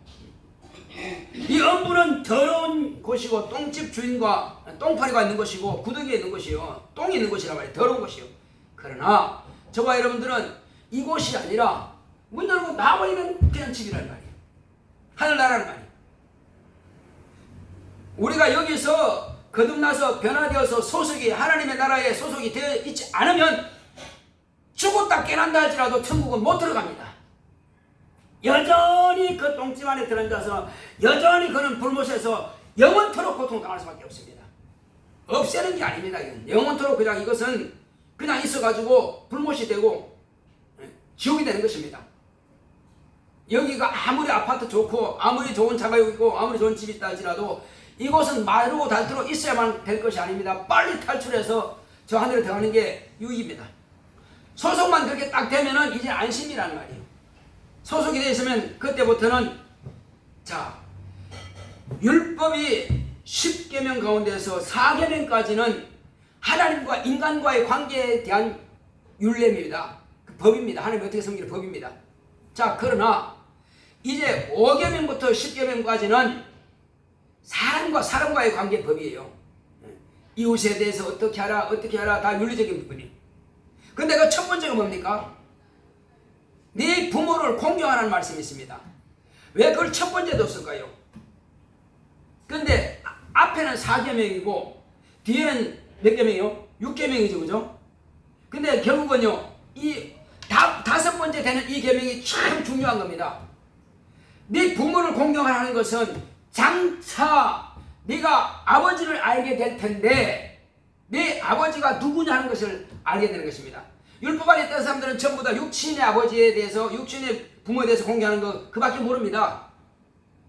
Speaker 1: 이 음부는 더러운 곳이고 똥집 주인과 똥파리가 있는 것이고 구더기에 있는 것이요. 똥이 있는 곳이란 말이에요. 더러운 곳이요. 그러나 저와 여러분들은 이곳이 아니라 문 열고 나와있는 그냥 집이란 말이에요. 하늘나라란 말이에요. 우리가 여기서 거듭나서 변화되어서 소속이, 하나님의 나라에 소속이 되어 있지 않으면 죽었다 깨난다 할지라도 천국은 못 들어갑니다. 여전히 그 똥집 안에 들어앉아서 여전히 그는 불못에서 영원토록 고통당할 수밖에 없습니다. 없애는 게 아닙니다. 영원토록 그냥 이것은 그냥 있어가지고 불못이 되고 지옥이 되는 것입니다. 여기가 아무리 아파트 좋고 아무리 좋은 차가 있고 아무리 좋은 집이 있다 할지라도 이곳은 마르고 닳도록 있어야만 될 것이 아닙니다. 빨리 탈출해서 저 하늘에 들어가는 게 유익입니다. 소속만 그렇게 딱 되면은 이제 안심이라는 말이에요. 소속이 되어 있으면 그때부터는 율법이 10계명 가운데서 4계명까지는 하나님과 인간과의 관계에 대한 율례입니다. 그 법입니다. 하나님이 어떻게 섬기는 법입니다. 그러나 이제 5계명부터 10계명까지는 사람과 사람과의 관계 법이에요. 이웃에 대해서 어떻게 하라 다 윤리적인 부분이에요. 근데 그 첫 번째가 뭡니까? 네 부모를 공경하라는 말씀이 있습니다. 왜 그걸 첫 번째 뒀을까요? 근데 앞에는 4계명이고 뒤에는 몇 계명이요? 6계명이죠, 그죠? 근데 결국은요, 이 다섯 번째 되는 이 계명이 참 중요한 겁니다. 네 부모를 공경하라는 것은 장차 네가 아버지를 알게 될 텐데 네 아버지가 누구냐 하는 것을 알게 되는 것입니다. 율법 안에 있던 사람들은 전부 다 육신의 아버지에 대해서, 육신의 부모에 대해서 공개하는 거 그밖에 모릅니다.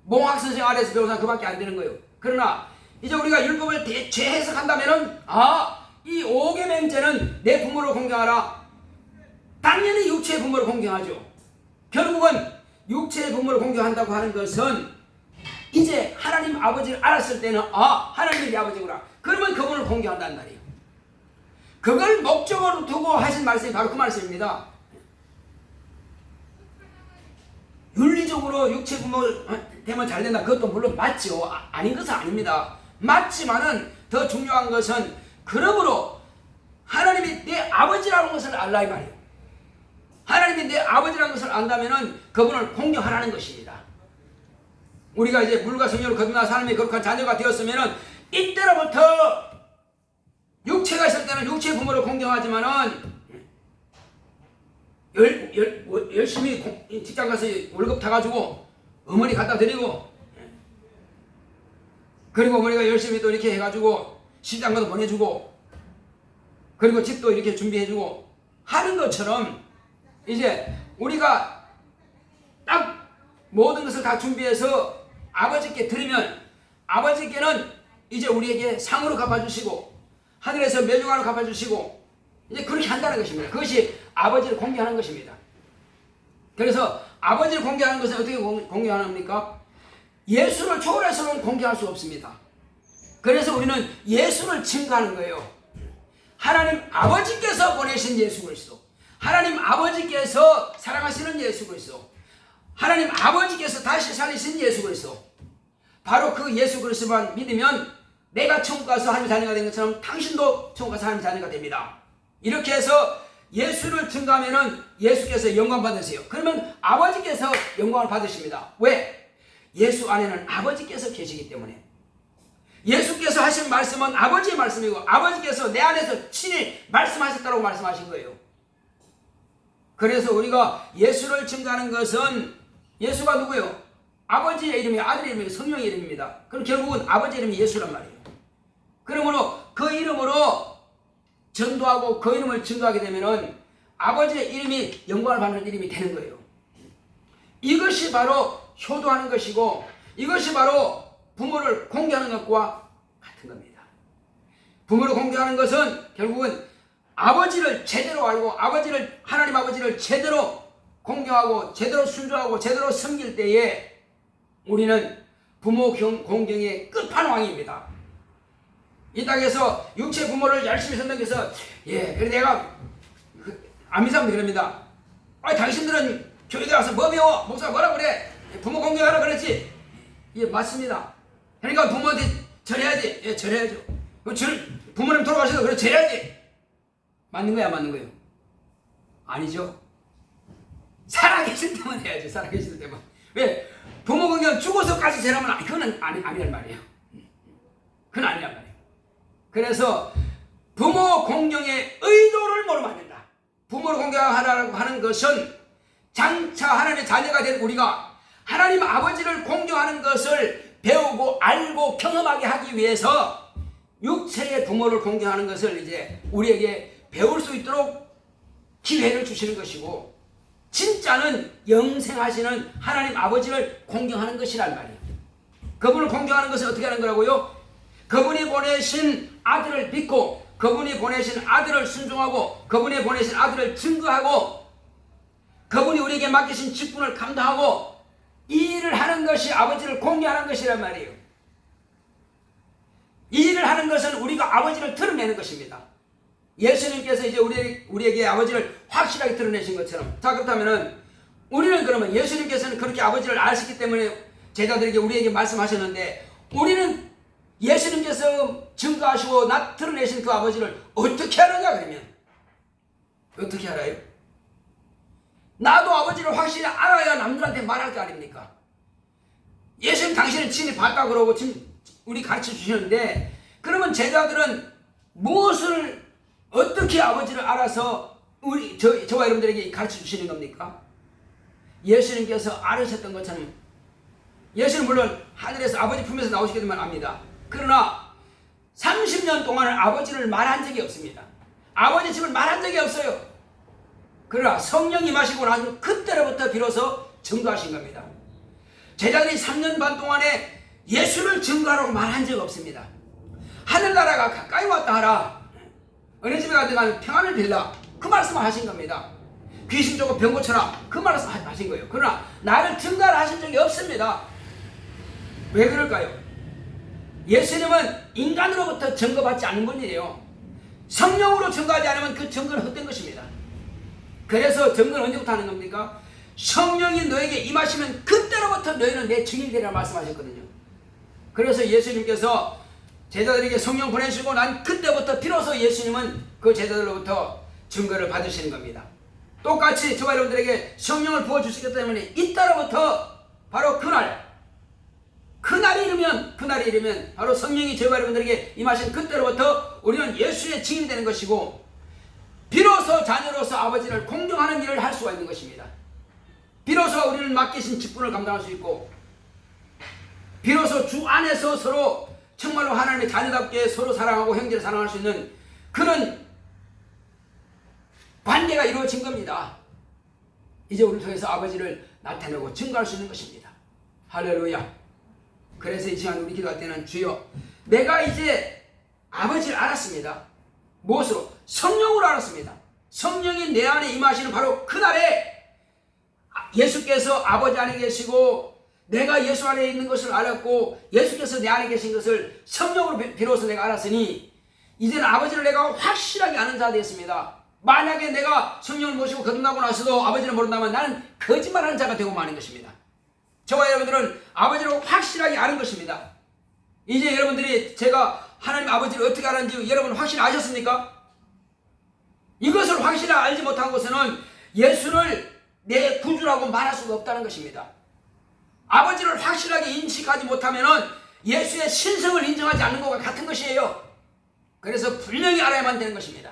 Speaker 1: 몽학 선생 아래에서 배운 사람 그밖에 안 되는 거예요. 그러나 이제 우리가 율법을 대체 해석한다면은 이 5계명제는 내 부모를 공경하라. 당연히 육체의 부모를 공경하죠. 결국은 육체의 부모를 공경한다고 하는 것은 이제 하나님 아버지를 알았을 때는 하나님이 내 아버지구나. 그러면 그분을 공경한다는 말이에요. 그걸 목적으로 두고 하신 말씀이 바로 그 말씀입니다. 윤리적으로 육체 부모 되면 잘 된다. 그것도 물론 맞죠. 아닌 것은 아닙니다. 맞지만은 더 중요한 것은 그러므로 하나님이 내 아버지라는 것을 알라 이 말이에요. 하나님이 내 아버지라는 것을 안다면은 그분을 공경하라는 것입니다. 우리가 이제 물과 성령으로 거듭난 사람이 거룩한 자녀가 되었으면은 이때로부터 육체가 있을 때는 육체의 부모를 공경하지만은 열심히 직장 가서 월급 타가지고 어머니 갖다 드리고, 그리고 어머니가 열심히 또 이렇게 해가지고 시장 가서 보내주고, 그리고 집도 이렇게 준비해주고 하는 것처럼 이제 우리가 딱 모든 것을 다 준비해서 아버지께 드리면 아버지께는 이제 우리에게 상으로 갚아주시고 하늘에서 멸류관으로 갚아주시고 이제 그렇게 한다는 것입니다. 그것이 아버지를 공경하는 것입니다. 그래서 아버지를 공경하는 것은 어떻게 공경합니까? 예수를 초월해서는 공경할 수 없습니다. 그래서 우리는 예수를 증거하는 거예요. 하나님 아버지께서 보내신 예수 그리스도, 하나님 아버지께서 사랑하시는 예수 그리스도, 하나님 아버지께서 다시 살리신 예수 그리스도, 바로 그 예수 그리스도만 믿으면 내가 천국 가서 하나님의 자녀가 된 것처럼 당신도 천국 가서 하나님의 자녀가 됩니다. 이렇게 해서 예수를 증거하면은 예수께서 영광 받으세요. 그러면 아버지께서 영광을 받으십니다. 왜? 예수 안에는 아버지께서 계시기 때문에. 예수께서 하신 말씀은 아버지의 말씀이고 아버지께서 내 안에서 친히 말씀하셨다고 말씀하신 거예요. 그래서 우리가 예수를 증거하는 것은 예수가 누구예요? 아버지의 이름이 아들의 이름이 성령의 이름입니다. 그럼 결국은 아버지 이름이 예수란 말이에요. 그러므로 그 이름으로 전도하고 그 이름을 증거하게 되면은 아버지의 이름이 영광을 받는 이름이 되는 거예요. 이것이 바로 효도하는 것이고 이것이 바로 부모를 공경하는 것과 같은 겁니다. 부모를 공경하는 것은 결국은 아버지를 제대로 알고 하나님 아버지를 제대로 공경하고 제대로 순종하고 제대로 섬길 때에 우리는 부모 공경의 끝판왕입니다. 이 땅에서 육체 부모를 열심히 섬기면서 그래 내가 아미사람도 그럽니다. 당신들은 교회에 와서 뭐 배워? 목사가 뭐라 그래? 부모 공경하라 그랬지? 맞습니다. 그러니까 부모한테 절해야지. 절해야죠. 부모님 돌아가셔도 그래 절해야지. 맞는 거야, 맞는 거예요? 아니죠. 살아계실 때만 해야지. 살아계실 때만. 왜? 부모 공경 죽어서까지 절하면 그건 아니란 말이에요. 그건 아니란 말이에요. 그래서 부모 공경의 의도를 모르면 안 된다. 부모를 공경하라고 하는 것은 장차 하나님의 자녀가 된 우리가 하나님 아버지를 공경하는 것을 배우고 알고 경험하게 하기 위해서 육체의 부모를 공경하는 것을 이제 우리에게 배울 수 있도록 기회를 주시는 것이고, 진짜는 영생하시는 하나님 아버지를 공경하는 것이란 말이에요. 그분을 공경하는 것은 어떻게 하는 거라고요? 그분이 보내신 아들을 믿고 그분이 보내신 아들을 순종하고 그분이 보내신 아들을 증거하고 그분이 우리에게 맡기신 직분을 감당하고 이 일을 하는 것이 아버지를 공경하는 것이란 말이에요. 이 일을 하는 것은 우리가 아버지를 드러내는 것입니다. 예수님께서 이제 우리에게 아버지를 확실하게 드러내신 것처럼, 자 그렇다면은 우리는 그러면 예수님께서는 그렇게 아버지를 아시기 때문에 제자들에게 우리에게 말씀하셨는데 우리는 예수님께서 증거하시고 드러내신 그 아버지를 어떻게 하느냐 그러면 어떻게 알아요? 나도 아버지를 확실히 알아야 남들한테 말할 거 아닙니까? 예수님 당신은 친히 봤다 그러고 지금 우리 가르쳐 주시는데 그러면 제자들은 무엇을 어떻게 아버지를 알아서 저와 여러분들에게 가르쳐 주시는 겁니까? 예수님께서 알으셨던 것처럼 예수는 물론 하늘에서 아버지 품에서 나오시게 되면 압니다. 그러나 30년 동안은 아버지를 말한 적이 없습니다. 아버지 집을 말한 적이 없어요. 그러나 성령이 임하시고 나서 그때로부터 비로소 증거하신 겁니다. 제자들이 3년 반 동안에 예수를 증거하라고 말한 적 없습니다. 하늘나라가 가까이 왔다 하라. 어느 집에 가든 평안을 빌라, 그 말씀을 하신 겁니다. 귀신 쫓고 병 고쳐라, 그 말씀 하신 거예요. 그러나 나를 증거하신 적이 없습니다. 왜 그럴까요? 예수님은 인간으로부터 증거받지 않는 분이에요. 성령으로 증거하지 않으면 그 증거는 헛된 것입니다. 그래서 증거는 언제부터 하는 겁니까? 성령이 너에게 임하시면 그때로부터 너희는 내 증인이 되리라 말씀하셨거든요. 그래서 예수님께서 제자들에게 성령 보내시고 난 그때부터 비로소 예수님은 그 제자들로부터 증거를 받으시는 겁니다. 똑같이 저와 여러분들에게 성령을 부어주시기 때문에 이때로부터 바로 그날이 이르면 바로 성령이 저와 여러분들에게 임하신 그때로부터 우리는 예수의 증인이 되는 것이고, 비로소 자녀로서 아버지를 공경하는 일을 할 수가 있는 것입니다. 비로소 우리는 맡기신 직분을 감당할 수 있고, 비로소 주 안에서 서로 정말로 하나님의 자녀답게 서로 사랑하고 형제를 사랑할 수 있는 그런 관계가 이루어진 겁니다. 이제 우리를 통해서 아버지를 나타내고 증거할 수 있는 것입니다. 할렐루야. 그래서 이 시간 우리 기도할 때는 주여, 내가 이제 아버지를 알았습니다. 무엇으로? 성령으로 알았습니다. 성령이 내 안에 임하시는 바로 그날에 예수께서 아버지 안에 계시고 내가 예수 안에 있는 것을 알았고 예수께서 내 안에 계신 것을 성령으로 비로소 내가 알았으니 이제는 아버지를 내가 확실하게 아는 자가 되었습니다. 만약에 내가 성령을 모시고 거듭나고 나서도 아버지를 모른다면 나는 거짓말하는 자가 되고 마는 것입니다. 저와 여러분들은 아버지를 확실하게 아는 것입니다. 이제 여러분들이 제가 하나님 아버지를 어떻게 아는지 여러분 확실히 아셨습니까? 이것을 확실히 알지 못한 것은 예수를 내 구주라고 말할 수가 없다는 것입니다. 아버지를 확실하게 인식하지 못하면 예수의 신성을 인정하지 않는 것과 같은 것이에요. 그래서 분명히 알아야만 되는 것입니다.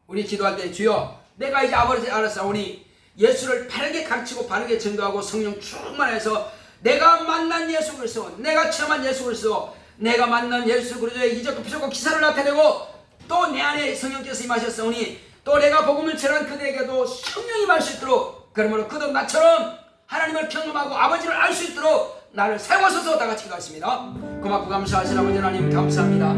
Speaker 1: 우리 기도할 때 주여, 내가 이제 아버지를 알았사오니 예수를 바르게 가르치고 바르게 증거하고 성령 충만해서 내가 만난 예수 그리스도, 내가 체험한 예수 그리스도, 내가 만난 예수 그리스도의 이적과 표적과 기사를 나타내고 또 내 안에 성령께서 임하셨사오니 또 내가 복음을 전한 그들에게도 성령이 임할 수 있도록, 그러므로 그도 나처럼 하나님을 경험하고 아버지를 알 수 있도록 나를 세워서서 다 같이 기도하겠습니다. 고맙고 감사하신 아버지 하나님 감사합니다.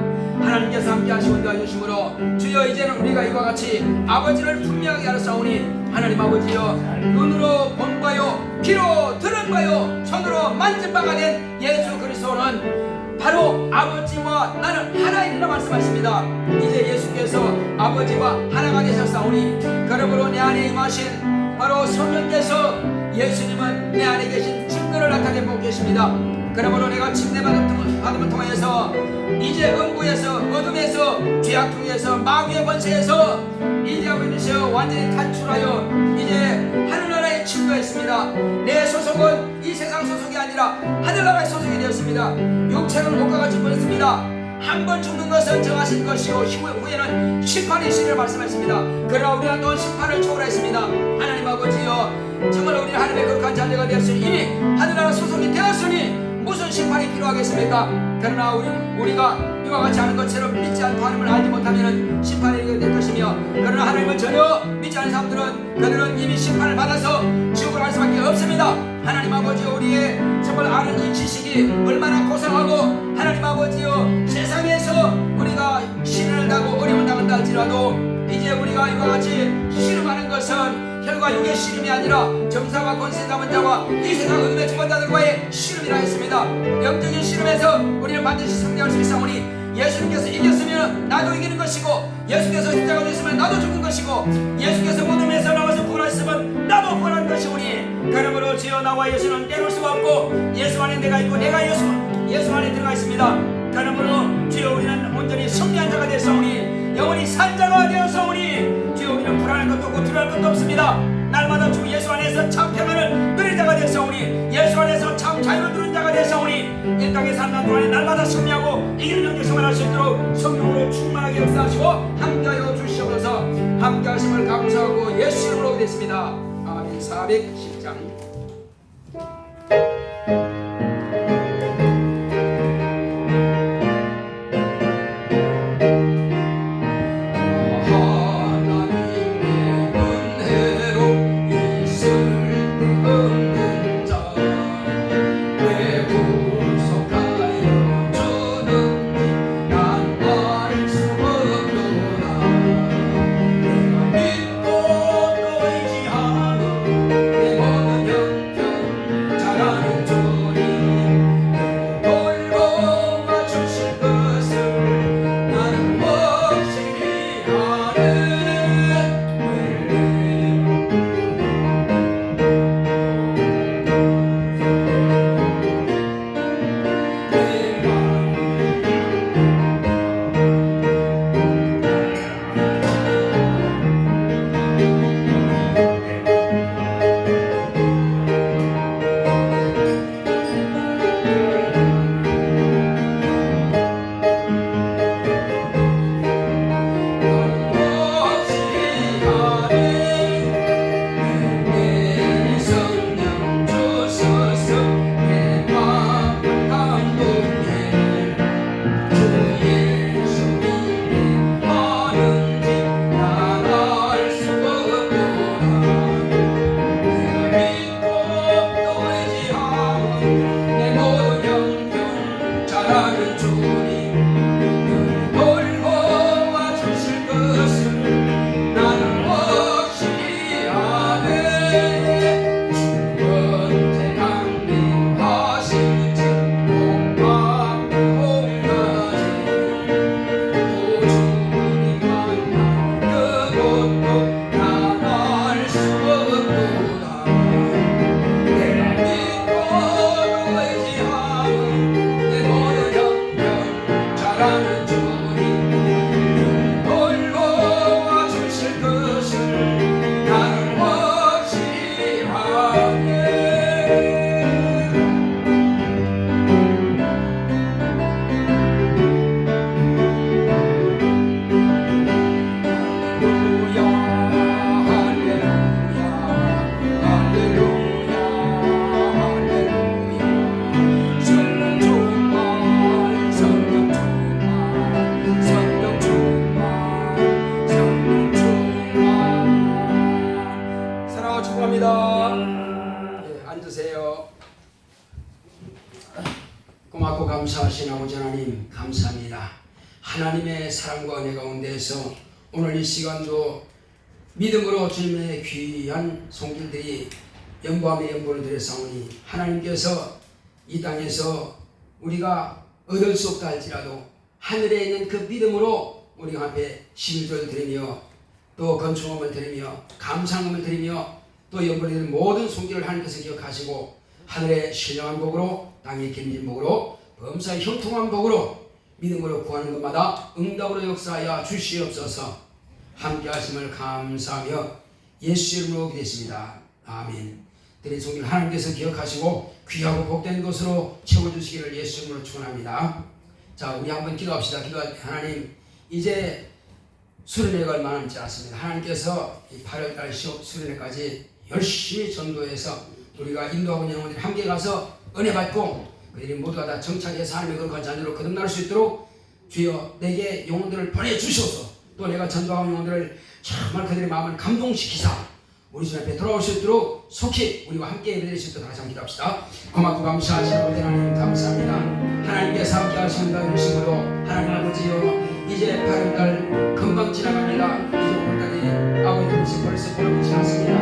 Speaker 1: 하나님께서 함께 하시고 인도해 주심으로 주여, 이제는 우리가 이와 같이 아버지를 분명하게 알았사오니 하나님 아버지여, 눈으로 본 바요 귀로 들은 바요 손으로 만진 바가 된 예수 그리스도는 바로 아버지와 나는 하나이라 말씀하십니다. 이제 예수께서 아버지와 하나가 되셨사오니 그러므로 내 안에 임하신 바로 성령께서 예수님은 내 안에 계신 증거를 나타내고 계십니다. 그러므로 내가 침례받음을 통해서 이제 음부에서 어둠에서 죄악통에서 마귀의 권세에서 이제 아버지여 완전히 탈출하여 이제 하늘나라에 침투했습니다. 내 소속은 이 세상 소속이 아니라 하늘나라의 소속이 되었습니다. 육체는 옷과 같이 버렸습니다. 한 번 죽는 것은 정하신 것이요 후에는 심판이 있으리라 말씀하십니다. 그러나 우리는 또 심판을 초월했습니다. 하나님 아버지여, 정말 우리는 하나님의 거룩한 자녀가 되었으니 이미 하늘나라 소속이 되었으니 무슨 심판이 필요하겠습니까? 그러나 우리가 이와 같이 하는 것처럼 믿지 않고 하나님을 알지 못하면 심판이 될 것이며, 그러나 하나님을 전혀 믿지 않는 사람들은 그들은 이미 심판을 받아서 지옥으로 갈 수밖에 없습니다. 하나님 아버지여, 우리의 정말 아는 이 지식이 얼마나 고상하고 하나님 아버지여, 세상에서 우리가 시련을 당하고 어려움을 당한다 할지라도 이제 우리가 이와 같이 씨름하는 것은 혈과 육의 씨름이 아니라 정사와 권세 잡은 자와 이 세상 어둠의 주권자들과의 씨름이라 했습니다. 영적인 씨름에서 우리는 반드시 승리할 수 있사오니 예수님께서 이겼으면 나도 이기는 것이고, 예수께서 십자가에 있으면 나도 죽은 것이고, 예수께서 무덤에서 나와서 부활했으면 나도 부활한 것이오니 그러므로 주여, 나와 예수는 떼놓을 수가 없고 예수 안에 내가 있고 내가 예수 안에 들어가 있습니다. 그러므로 주여, 우리는 온전히 승리한 자가 되었사오니 영원히 산 자가 되었사오니 주여, 우리는 불안할 것도 없고 두려울 것도 없습니다. 날마다 주 예수 안에서 참 평안을 누린 자가 되었사오니 예수 안에서 참 자유를 누린 자가 되었사오니 이 땅에 사는 동안에 날마다 승리하고 이기는 영적 생활할 수 있도록 성령으로 충만하게 역사하시고 함께하여 주시옵소서. 함께하심을 감사하고 예수 이름으로 기도했습니다. 아멘. 410장
Speaker 3: 내
Speaker 1: 고맙고 감사하신 아버지 하나님 감사합니다. 하나님의 사랑과 은혜 가운데에서 오늘 이 시간도 믿음으로 주님의 귀한 손길들이 연보함의 연보를 드렸사오니 하나님께서 이 땅에서 우리가 얻을 수 없다 할지라도 하늘에 있는 그 믿음으로 우리가 앞에 11조를 드리며 또 건축음을 드리며 감상음을 드리며 또 연보를 드리는 모든 손길을 하나님께서 기억하시고 하늘의 신령한 복으로 땅의 긴진 복으로 범사의 형통한 복으로 믿음으로 구하는 것마다 응답으로 역사하여 주시옵소서. 함께 하심을 감사하며 예수 이름으로 기도했습니다. 아멘. 드린 손길 하나님께서 기억하시고 귀하고 복된 것으로 채워주시기를 예수 이름으로 축원합니다. 자, 우리 한번 기도합시다. 하나님, 이제 수련회가 얼마 남지 않습니다. 하나님께서 이 8월달 수련회까지 열심히 전도해서 우리가 인도하고 있는 영혼들이 함께 가서 은혜 받고 그들이 모두가 다 정착해서 하나님의 거룩한 자녀로 거듭날 수 있도록 주여 내게 영혼들을 보내주셔서 또 내가 전도하는 영혼들을 정말 그들의 마음을 감동시키사 우리 주 앞에 돌아올 수 있도록 속히 우리와 함께 예배드릴 수 있도록 다시 한번 기도합시다. 고맙고 감사하시는 아버지 하나님 감사합니다. 하나님께서 함께 하시는 다 열심으로 하나님 아버지여 이제 8월달 금방 지나갑니다. 이제 5월달이 아버지 벌써 보름이 지났습니다.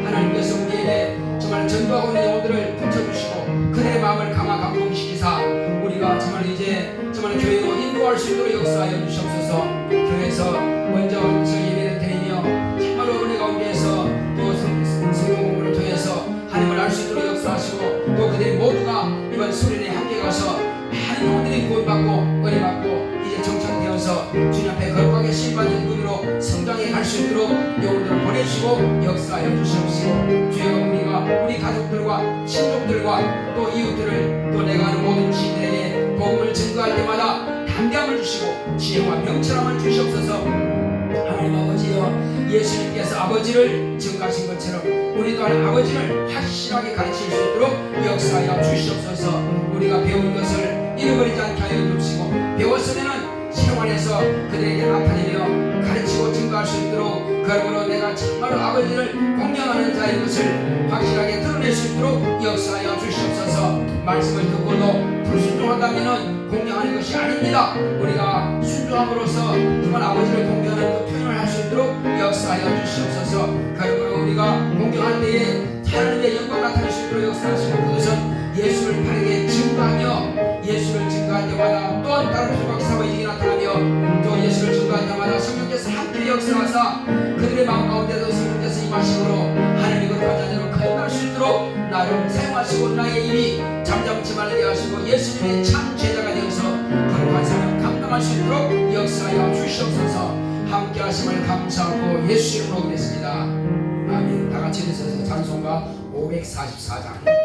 Speaker 1: 하나님께서 우리에게 정말 전도하고 있는 영혼들을 붙여주시고 그들의 마음을 감동시키사 우리가 정말 이제 정말 교회로 인도할 수 있도록 역사하여 주시옵소서. 교회에서 먼저 예배를 드리며 정말로 은혜 가운데에서 또 성경 공부를 통해서 하나님을 알 수 있도록 역사하시고 또 그들이 모두가 이번 수련회에 함께 가서 많은 영혼들이 구원받고 은혜 받고 이제 정착되어서 주님 앞에 거룩하게 신받는 분으로 성장해 갈 수 있도록 영혼들을 보내주시고 역사하여 주시옵시고 주여 우리가 우리 가족들과 친족들과 또 이웃들을 또 내가 아는 모든 지인들에게 복음을 증거할 때마다 담대함을 주시고 지혜와 명철함을 주시옵소서. 하나님 아버지여 예수님께서 아버지를 증거하신 것처럼 우리 또한 아버지를 확실하게 가르칠 수 있도록 역사하여 주시옵소서. 우리가 배운 것을 잃어버리지 않게 하여 주시고 배웠으면 생활에서 그들에게 나타내며 가르치고 증거할 수 있도록 그러므로 내가 정말로 아버지를 공경하는 자인 것을 확실하게 드러낼 수 있도록 역사하여 주시옵소서. 말씀을 듣고도 불순종한다면 공경하는 것이 아닙니다. 우리가 순종함으로써 정말 아버지를 공경하는 그 표현을 할 수 있도록 역사하여 주시옵소서. 그러므로 우리가 공경할 때에 하나님의 영광 나타낼 수 있도록 역사하시고 그것은 예수를 바르게 증거하며 예수를 증거할 때마다 또한 다른 소각 사회적이 나타나며 또 예수를 증거할 때마다 성령께서 함께 역사하사 그들의 마음 가운데도 성령께서 임하심으로 하나님의 거룩한 자녀로 거듭날 수 있도록 나를 사용하시고 나의 입이 잠잠치 말게 하시고 예수님의 참 제자가 되어서 거룩한 삶을 감당할 수 있도록 역사하여 주시옵소서. 함께 하심을 감사하고 예수 이름으로 기도했습니다. 아멘. 다 같이 해주셔서 찬송가 544장.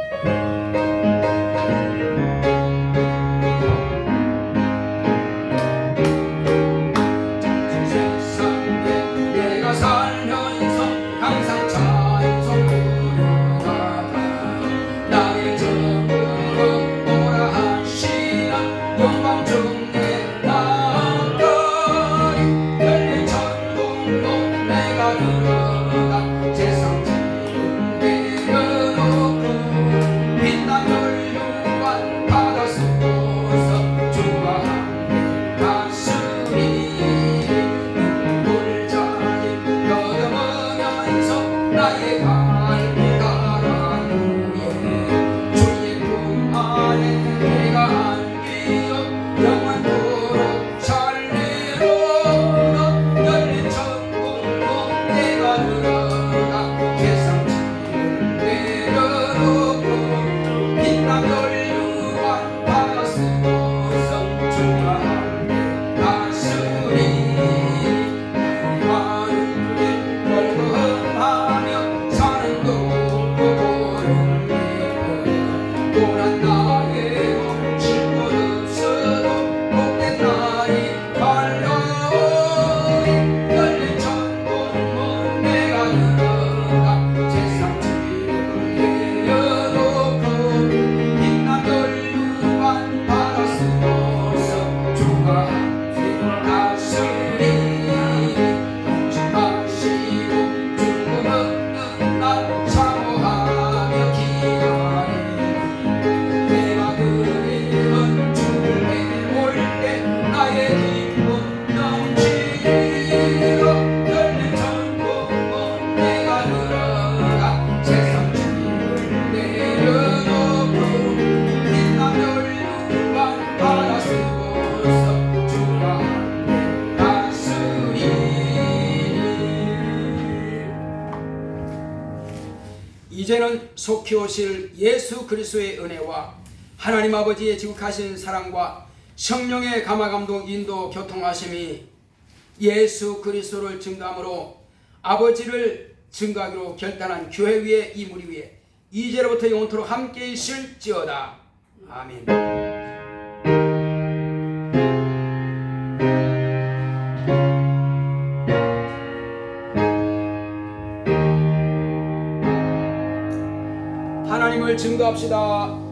Speaker 1: 고난 나의 이제는 속히 오실 예수 그리스도의 은혜와 하나님 아버지의 지극하신 사랑과 성령의 감화감동 인도 교통하심이 예수 그리스도를 증거함으로 아버지를 증거하기로 결단한 교회 위에 이 무리 위에 이제로부터 영원토록 함께 있을지어다. 아멘. 하나님을 증거합시다.